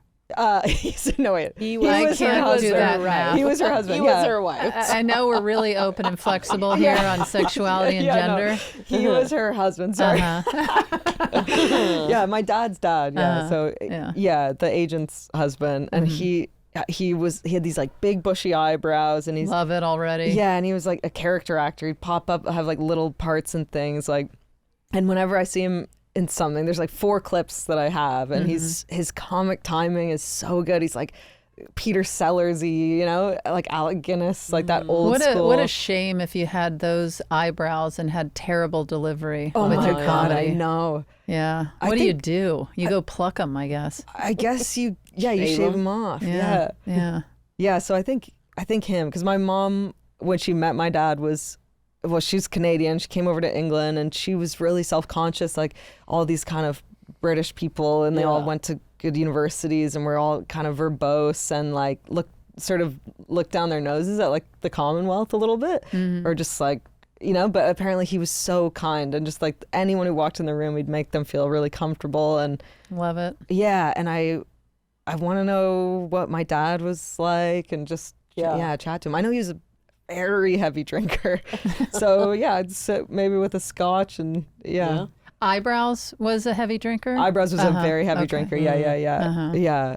No, wait. He was her husband. Right. He was her husband. He was her wife. I know we're really open and flexible here on sexuality and gender. No. He was her husband. Sorry. Yeah, my dad's dad. Yeah. So the agent's husband, and he had these big bushy eyebrows, and he's love it already. Yeah, and he was like a character actor. He'd pop up, have little parts and things and whenever I see him in something, there's 4 clips that I have, and his comic timing is so good. He's like Peter Sellersy, like Alec Guinness, that old school. What a shame if you had those eyebrows and had terrible delivery with your God, comedy. I know. Yeah. What do you do? You go pluck them, I guess. I guess you shave them off. Yeah. Yeah. Yeah. So I think him, because my mom, when she met my dad, she's Canadian. She came over to England, and she was really self-conscious, all these kind of British people, and they all went to good universities, and we're all kind of verbose and look down their noses at the Commonwealth a little bit, or just but apparently he was so kind, and just anyone who walked in the room, he'd make them feel really comfortable. And love it. Yeah, and I want to know what my dad was like, and just chat to him. I know he was a very heavy drinker, so I'd sit maybe with a scotch, and Eyebrows was a heavy drinker. Eyebrows was a very heavy drinker. Yeah.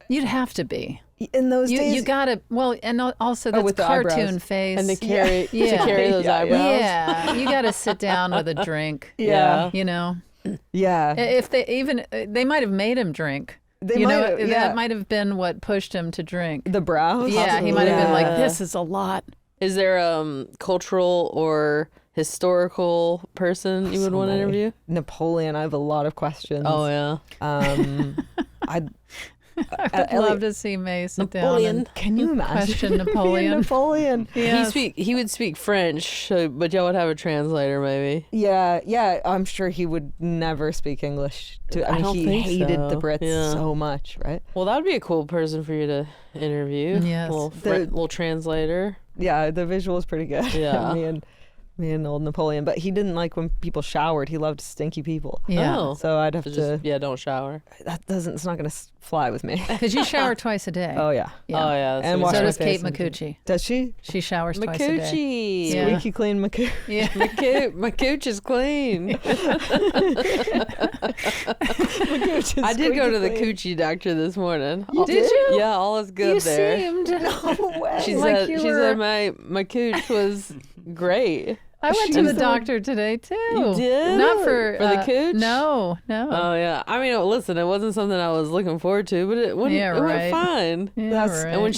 You'd have to be in those days. You gotta and also that's with the cartoon eyebrows. face, and to carry those eyebrows. Yeah, you gotta sit down with a drink. Yeah. Yeah. If they might have made him drink. That might have been what pushed him to drink. The brows? Yeah, he might have been like, this is a lot. Is there a cultural or historical person you would want to interview? Napoleon. I have a lot of questions. Oh, yeah. I'd love to see May sit Napoleon. down and can you imagine? question Napoleon. Napoleon. Yes. He would speak French, but y'all would have a translator maybe. Yeah. I'm sure he would never speak English. He hated the Brits so much, right? Well, that would be a cool person for you to interview. Yes. Little translator. Yeah, the visual is pretty good. Yeah. me and old Napoleon, but he didn't like when people showered. He loved stinky people. Yeah. Oh. So I'd have to. Don't shower. It's not going to fly with me. Because you shower twice a day. Oh, yeah. Oh, yeah. And so wash my does face Kate McCucci. Does she? She showers twice a day. McCucci. Yeah. Squeaky clean McCucci. Yeah. My cooch is clean. I did go to the coochie doctor this morning. Did you? Yeah, all is good You there. seemed No way. She like said you she were- said my cooch was great. I went to the doctor today too. You did? Not for the cooch? No. Oh yeah. I mean, listen, it wasn't something I was looking forward to, but it went fine. Yeah, right. And when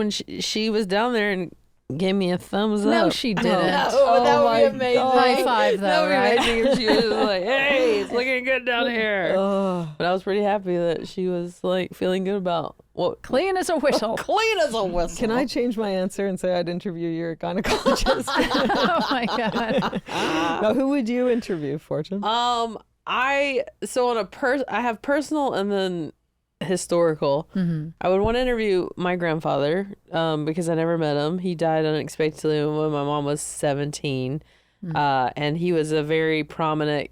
she was down there and gave me a thumbs up. No, she didn't. Oh, that would be amazing. High five, though, That would be right? amazing if she was just like, "Hey, it's looking good down here." Oh. But I was pretty happy that she was feeling good about what Clean as a whistle. clean as a whistle. Can I change my answer and say I'd interview your gynecologist? Oh my God. Now, who would you interview, Fortune? I have personal and then historical. Mm-hmm. I would want to interview my grandfather because I never met him. He died unexpectedly when my mom was 17. And he was a very prominent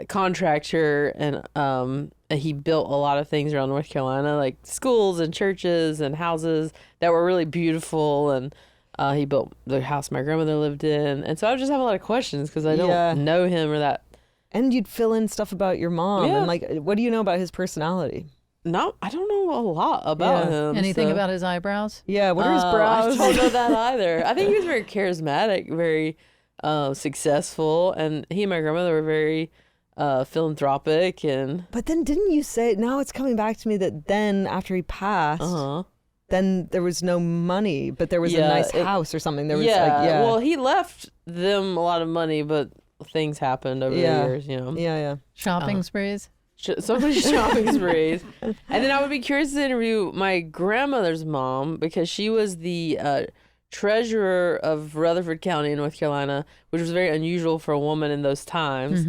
contractor, and he built a lot of things around North Carolina, like schools and churches and houses that were really beautiful. And he built the house my grandmother lived in. And so I just have a lot of questions because I don't know him or that. And you'd fill in stuff about your mom. Yeah. And like, what do you know about his personality? No, I don't know a lot about him. Anything about his eyebrows? Yeah, what are his brows? I don't know that either. I think he was very charismatic, very successful, and he and my grandmother were very philanthropic. And But then didn't you say, now it's coming back to me that then after he passed, then there was no money, but there was a nice house or something. There was well, he left them a lot of money, but things happened over the years, you know. Yeah. Shopping sprees? So many shopping sprees. And then I would be curious to interview my grandmother's mom because she was the treasurer of Rutherford County in North Carolina, which was very unusual for a woman in those times.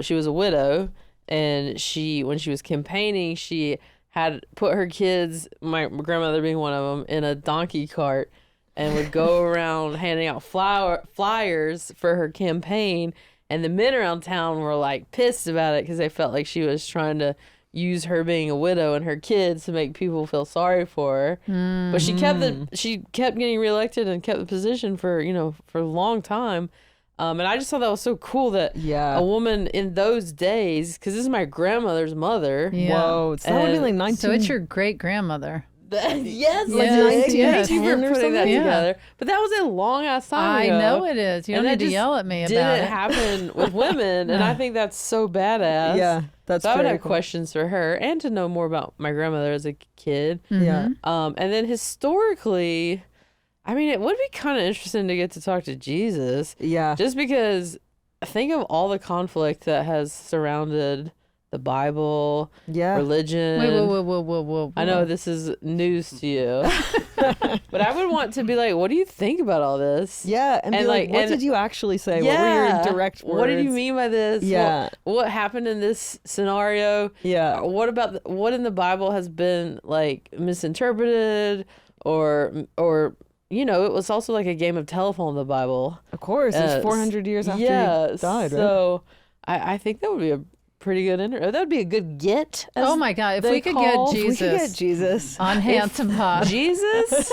She was a widow, and when she was campaigning, she had put her kids, my grandmother being one of them, in a donkey cart and would go around handing out flyers for her campaign. And the men around town were like pissed about it because they felt like she was trying to use her being a widow and her kids to make people feel sorry for her. But she kept getting reelected and kept the position for a long time. And I just thought that was so cool that a woman in those days, because this is my grandmother's mother. Yeah. Whoa, so that would be like 19. So it's your great grandmother. Yes, like 1910 or putting that together. But that was a long ass time I ago. know it is. You don't need to yell at me about it. Didn't happen with women, and I think that's so badass. Yeah, that's. So I would have cool. questions for her and to know more about my grandmother as a kid. Yeah. And then historically, I mean, it would be kind of interesting to get to talk to Jesus. Yeah. Just because think of all the conflict that has surrounded the Bible, religion. Whoa. I know this is news to you, but I would want to be like, what do you think about all this? Yeah, and be like, what did you actually say? What were your direct words? What did you mean by this? Yeah. What happened in this scenario? Yeah. What about what in the Bible has been like misinterpreted or it was also like a game of telephone in the Bible. Of course, it's 400 years after he died, right? So I think that would be a pretty good interview. That would be a good get. Oh my God! If we could get Jesus on Handsome Pod, Jesus,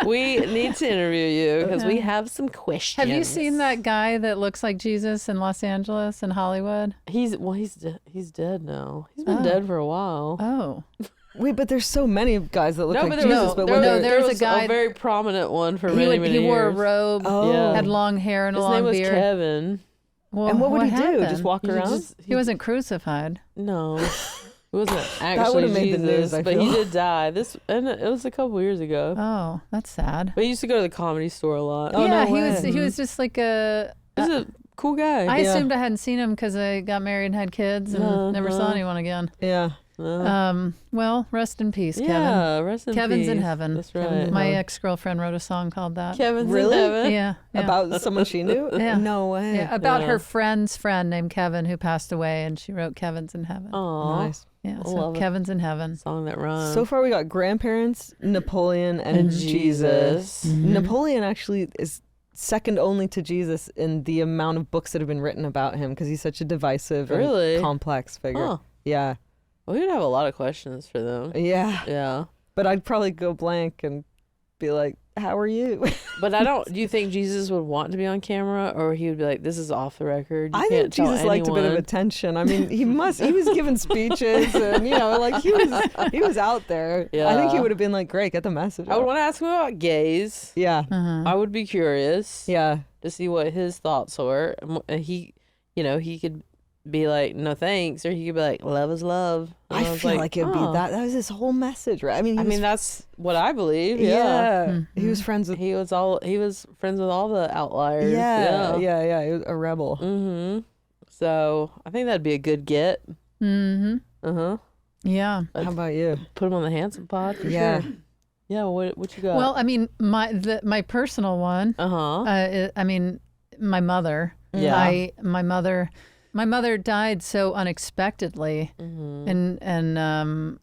we need to interview you because we have some questions. Have you seen that guy that looks like Jesus in Los Angeles and Hollywood? He's dead now. He's been dead for a while. Oh. Wait, but there's so many guys that look like Jesus. There was a guy, a very prominent one for many years. He wore a robe, had long hair and a long beard. His name was Kevin. Well, and what would he happened? do? Just walk around? He wasn't crucified. No, he wasn't actually that would have made Jesus, the news, but he did die. And it was a couple years ago. Oh, that's sad. But he used to go to the Comedy Store a lot. Oh, yeah, he was just like He's a cool guy. I assumed I hadn't seen him because I got married and had kids and never saw anyone again. Yeah. Well, rest in peace, Kevin. Yeah, rest in Kevin's peace. in heaven. That's right. My ex-girlfriend wrote a song called that. Kevin's really? in heaven. Yeah. About someone she knew? Yeah. No way. Yeah, about her friend's friend named Kevin who passed away, and she wrote Kevin's in heaven. Oh, nice. Yeah, so Kevin's in heaven. Song that rhymes. So far we got grandparents, Napoleon, and Jesus. Mm-hmm. Napoleon actually is second only to Jesus in the amount of books that have been written about him because he's such a divisive and complex figure. Huh. Yeah. Well, we'd have a lot of questions for them. Yeah. Yeah. But I'd probably go blank and be like, how are you? But do you think Jesus would want to be on camera, or he would be like, this is off the record? I think Jesus liked a bit of attention. I mean, he was giving speeches and, like he was out there. Yeah. I think he would have been like, great, get the message. I would want to ask him about gays. Yeah. I would be curious. Yeah. To see what his thoughts were. He could be like, no thanks, or he could be like, love is love. And I feel like it'd be that was his whole message, right? I mean, that's what I believe. Yeah. Mm-hmm. He was friends with he was friends with all the outliers. Yeah. He was a rebel. Mm-hmm. So I think that'd be a good get. Mm-hmm. Uh-huh. Yeah. How about you? Put him on the Handsome Pod for sure. Yeah, what you got? Well, I mean, my personal one. I mean, my mother. Yeah. My mother died so unexpectedly, and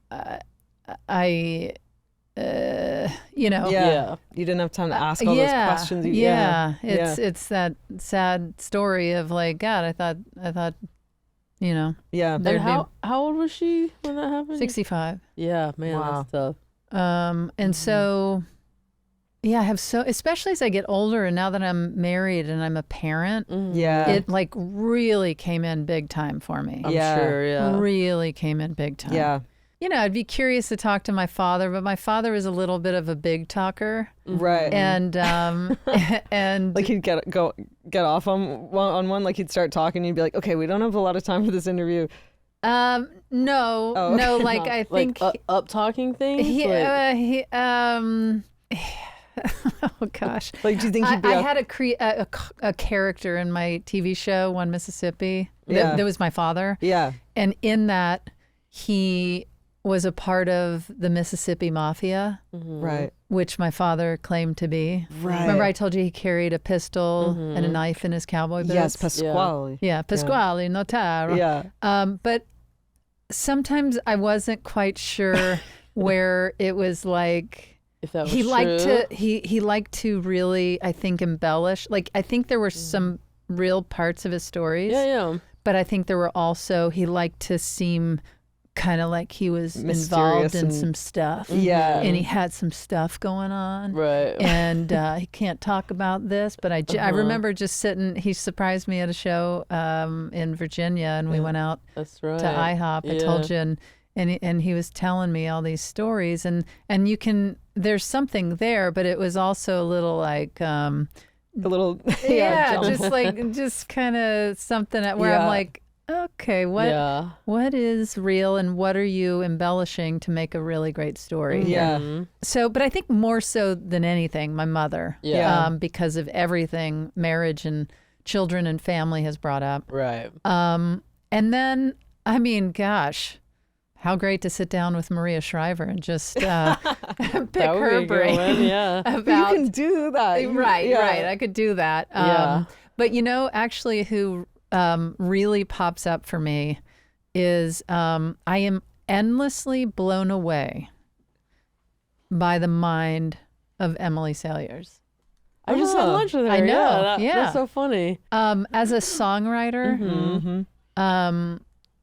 you know. Yeah. You didn't have time to ask all those questions. It's that sad story of like, God, I thought, you know. Yeah. And how old was she when that happened? 65. Yeah, man, that's tough. And so, yeah, I have especially as I get older and now that I'm married and I'm a parent, it like really came in big time for me. I'm sure, Really came in big time. Yeah. You know, I'd be curious to talk to my father, but my father is a little bit of a big talker. Right. And and like he'd get off on one, like he'd start talking and you'd be like, okay, we don't have a lot of time for this interview. No, like I think like, up talking things. Oh gosh! Like, do you think he'd be? I had a character in my TV show, One Mississippi. That was my father. Yeah. And in that, he was a part of the Mississippi Mafia, right? Which my father claimed to be. Right. Remember, I told you he carried a pistol and a knife in his cowboy boots. Yes, Pasquale. Yeah, Pasquale, Notaro. Yeah. But sometimes I wasn't quite sure where it was like. If that was he true. liked to really, I think, embellish. Like, I think there were some real parts of his stories. Yeah. But I think there were also, he liked to seem kind of like he was mysterious involved in some stuff. Yeah. And he had some stuff going on. Right. And he can't talk about this. But I remember just sitting, he surprised me at a show in Virginia, and we went out to IHOP, I told you, and he was telling me all these stories, and you can, there's something there, but it was also a little like a little just kind of something where I'm like, okay, what is real and what are you embellishing to make a really great story? So, but I think more so than anything, my mother, because of everything marriage and children and family has brought up, right? And then, I mean, gosh, how great to sit down with Maria Shriver and just pick her brain. About, you can do that. Right. I could do that. But you know, actually who really pops up for me is I am endlessly blown away by the mind of Emily Saliers. I just had lunch with her. I know. That's so funny. As a songwriter,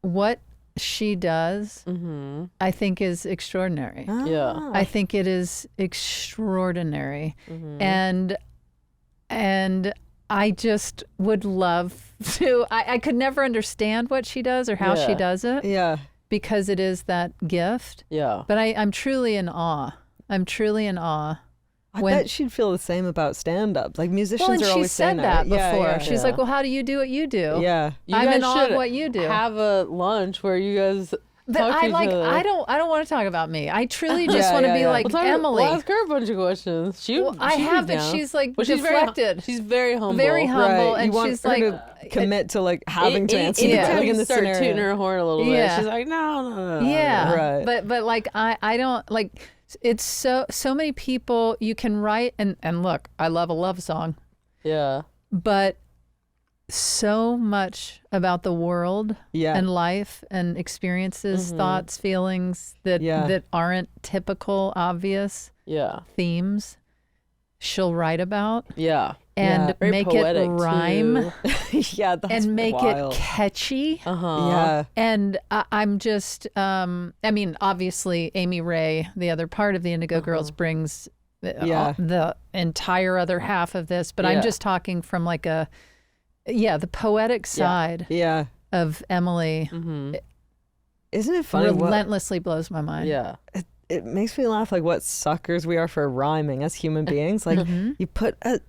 what she does, I think is extraordinary. I think it is extraordinary. And I just would love to, I could never understand what she does or how she does it. Because it is that gift. But I'm truly in awe. I bet she'd feel the same about stand-up. Like musicians are always saying that before. She's like, well, how do you do what you do? I'm in awe of what you do. Have a lunch where you guys But I don't want to talk about me. I truly just want to be like Emily. Well, ask her a bunch of questions. I have, but she's like deflected. She's very humble. Very humble, right. and you she's want her like to commit to like having to answer. Anytime like you in the start scenario. tooting her horn a little bit, she's like, no. Yeah, right. But like I don't like. It's so many people you can write and look. I love a love song. Yeah. But so much about the world and life and experiences, thoughts, feelings that aren't typical, obvious themes she'll write about. And make it rhyme. That's and make wild. it catchy. Yeah. And I'm just, I mean, obviously Amy Ray, the other part of the Indigo Girls, brings the entire other half of this, but I'm just talking from like the poetic side of Emily. Isn't it funny? Relentlessly blows my mind. Yeah. It makes me laugh, like what suckers we are for rhyming as human beings. Like you put a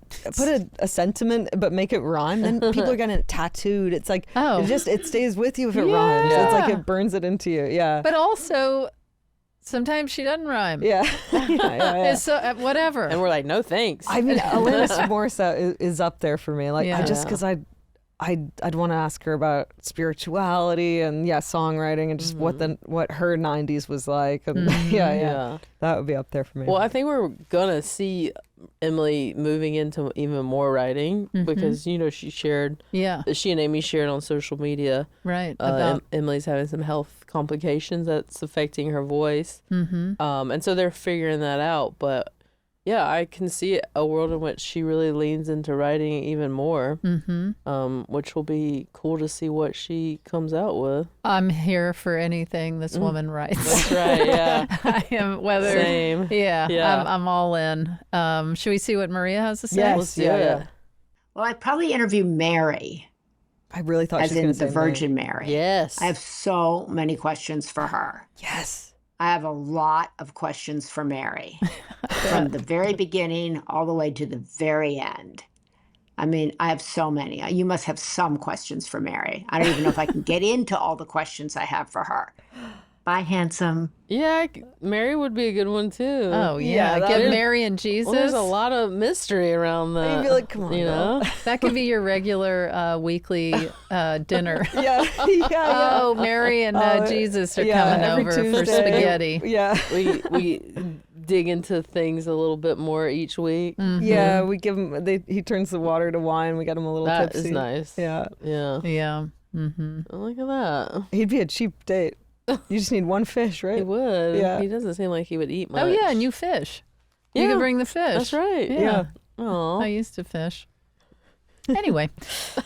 sentiment but make it rhyme, then people are getting it tattooed. It's like it stays with you if it rhymes. It's like it burns it into you. Yeah. But also sometimes she doesn't rhyme. So whatever. And we're like, no thanks. I mean, Alanis Morissette is up there for me. Like I just because I'd want to ask her about spirituality and songwriting and just what her 90s was like and that would be up there for me. Well, I think we're gonna see Emily moving into even more writing because she shared she and Amy shared on social media about Emily's having some health complications that's affecting her voice, and so they're figuring that out. But yeah, I can see a world in which she really leans into writing even more, which will be cool to see what she comes out with. I'm here for anything this woman writes. That's right, yeah. I am, Same. Yeah. I'm all in. Should we see what Maria has to say? Yes, let's do it. Well, I'd probably interview Mary. I really thought she was going to say the Virgin Mary. Yes. I have so many questions for her. Yes. I have a lot of questions for Mary from the very beginning all the way to the very end. I mean, I have so many. You must have some questions for Mary. I don't even know if I can get into all the questions I have for her. Bye, handsome. Yeah, Mary would be a good one too. Oh, yeah. Get Mary and Jesus. Well, there's a lot of mystery around that. You'd be like, come on, know? That could be your regular weekly dinner. Yeah. Oh, Mary and Jesus are coming over for spaghetti. Yeah. We dig into things a little bit more each week. Yeah, we give him, he turns the water to wine. We got him a little tipsy. That is nice. Yeah. Yeah. Look at that. He'd be a cheap date. You just need one fish, right? He would. Yeah. He doesn't seem like he would eat much. Oh, yeah, and you fish. Yeah. You can bring the fish. That's right. Yeah. Oh. I used to fish. Anyway.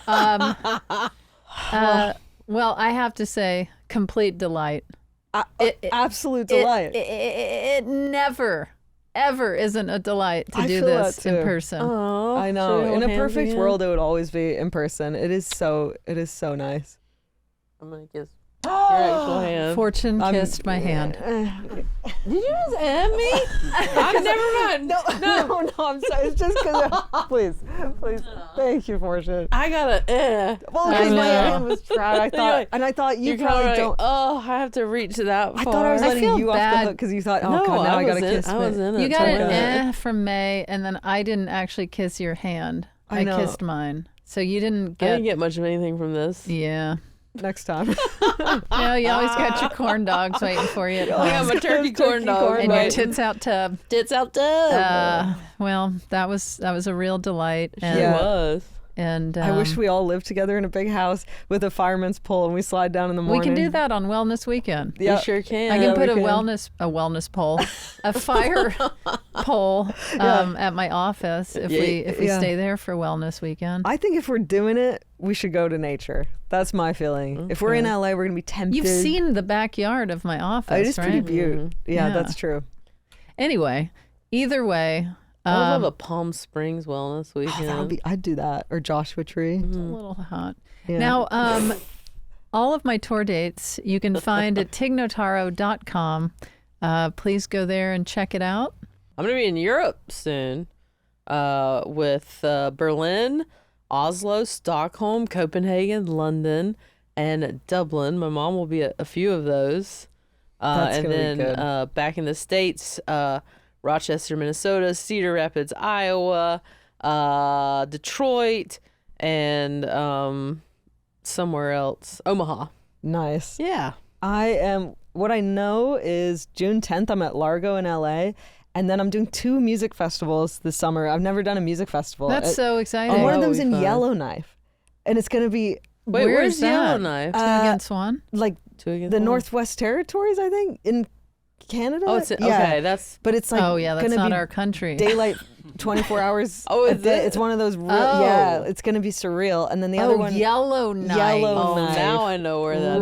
Well, I have to say, complete delight. Absolute delight. It never, ever isn't a delight to do feel this that too. in person. Oh, I know. In a perfect world, it would always be in person. It is so nice. I'm going to kiss your actual hand. Fortune kissed my hand. Did you just hand me? I've never met. No, I'm sorry. It's just because. Please. Thank you, Fortune. I got a. Well, because my hand was proud. I thought you probably like, don't. Oh, I have to reach that far. I thought I was letting feel you off bad. the hook because you thought, No, God, now I got to was kiss. I was in it. You got totally. an from May, and then I didn't actually kiss your hand. I know. kissed mine. So you didn't I get. didn't get much of anything from this. Yeah. Next time. No, you always got your corn dogs waiting for you at home. I got my turkey corn dog. And your tits out tub. Tits out tub. Well, that was a real delight. It was. And I wish we all lived together in a big house with a fireman's pole and we slide down in the morning. we can do that on Wellness Weekend. Yeah. You sure can. I can put a we can. wellness pole, a fire pole at my office if we stay there for Wellness Weekend. I think if we're doing it, we should go to nature. That's my feeling. Okay. If we're in LA, we're going to be tempted. You've seen the backyard of my office, It is right? pretty beautiful. Yeah, that's true. Anyway, either way. I would love a Palm Springs Wellness Weekend. I'd do that. Or Joshua Tree. It's a little hot. Yeah. Now, all of my tour dates you can find at tignotaro.com. Please go there and check it out. I'm going to be in Europe soon with Berlin, Oslo, Stockholm, Copenhagen, London, and Dublin. My mom will be at a few of those. That's and gonna then be good. Back in the States, Rochester, Minnesota, Cedar Rapids, Iowa, Detroit, and somewhere else, Omaha. Nice. Yeah. What I know is June 10th, I'm at Largo in LA. And then I'm doing 2 music festivals this summer. I've never done a music festival. That's so exciting. And one of That'll them's be in fun. Yellowknife. And it's going to be Wait, where's that? Yellowknife? Two Against One? like Two Against the One? Northwest Territories, I think, in Canada. Oh, okay. That's But it's like Oh, yeah, that's gonna not be our country. daylight 24 hours. Oh, a is day. it? It's one of those. Oh. Yeah, it's going to be surreal. And then the other one. Yellowknife. oh, Knife. now I know where that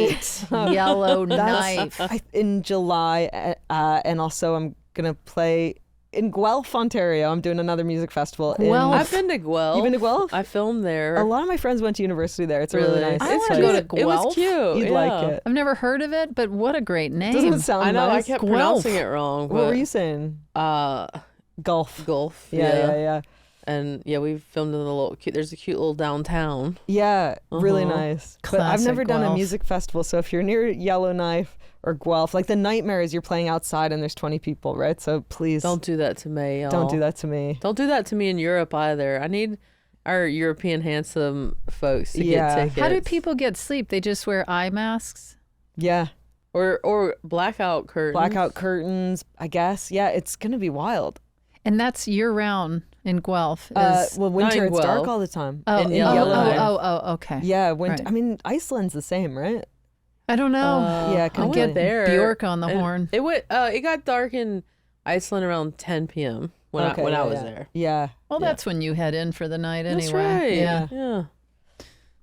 is. Right. Yellowknife. In July, and also I'm going to play in Guelph, Ontario. I'm doing another music festival. Guelph? I've been to Guelph. You've been to Guelph? I filmed there. A lot of my friends went to university there. It's really nice. I It's wanna go to cute. It was Guelph. cute. You'd yeah. like it. I've never heard of it, but what a great name. Doesn't it sound I know. nice? I kept Guelph. pronouncing it wrong. What were you saying? Gulf. Gulf. Yeah. And yeah, we filmed in the little cute. There's a cute little downtown. Yeah, really nice. But I've Classic never done a Guelph. music festival, so if you're near Yellowknife or Guelph, like the nightmare is you're playing outside and there's 20 people, right? So please Don't do that to me, y'all. don't do that to me. Don't do that to me in Europe either. I need our European handsome folks to Yeah. get tickets. How do people get sleep? They just wear eye masks? Yeah, or blackout curtains? blackout curtains, I guess. Yeah, it's gonna be wild. And that's year round in Guelph. Well, winter, Not in it's dark Guelph. all the time. Oh, in oh, Yellowknife. okay. Yeah, winter. Right. I mean, Iceland's the same, right? I don't know. Yeah, I kinda. went there. Bjork on the and horn. It got dark in Iceland around 10 p.m. when I was yeah. there. Yeah. Well, that's when you head in for the night anyway. That's right. Yeah.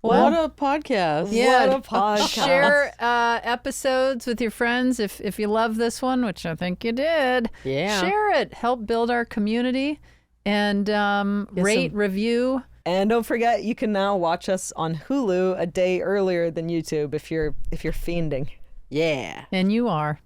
Well, what a podcast. Yeah. What a podcast. Share episodes with your friends if you love this one, which I think you did. Yeah. Share it. Help build our community and rate, review. And don't forget, you can now watch us on Hulu a day earlier than YouTube if you're fiending. Yeah. And you are.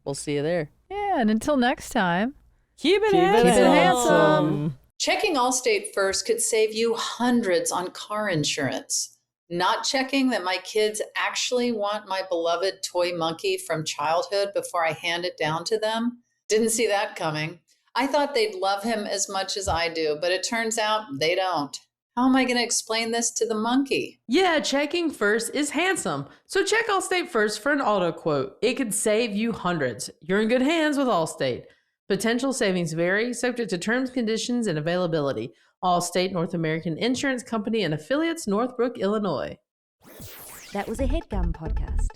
We'll see you there. Yeah. And until next time, Keep it handsome. Checking Allstate first could save you hundreds on car insurance. Not checking that my kids actually want my beloved toy monkey from childhood before I hand it down to them? Didn't see that coming. I thought they'd love him as much as I do, but it turns out they don't. How am I going to explain this to the monkey? Yeah, checking first is handsome. So check Allstate first for an auto quote. It could save you hundreds. You're in good hands with Allstate. Potential savings vary, subject to terms, conditions, and availability. Allstate North American Insurance Company and affiliates, Northbrook, Illinois. That was a HeadGum podcast.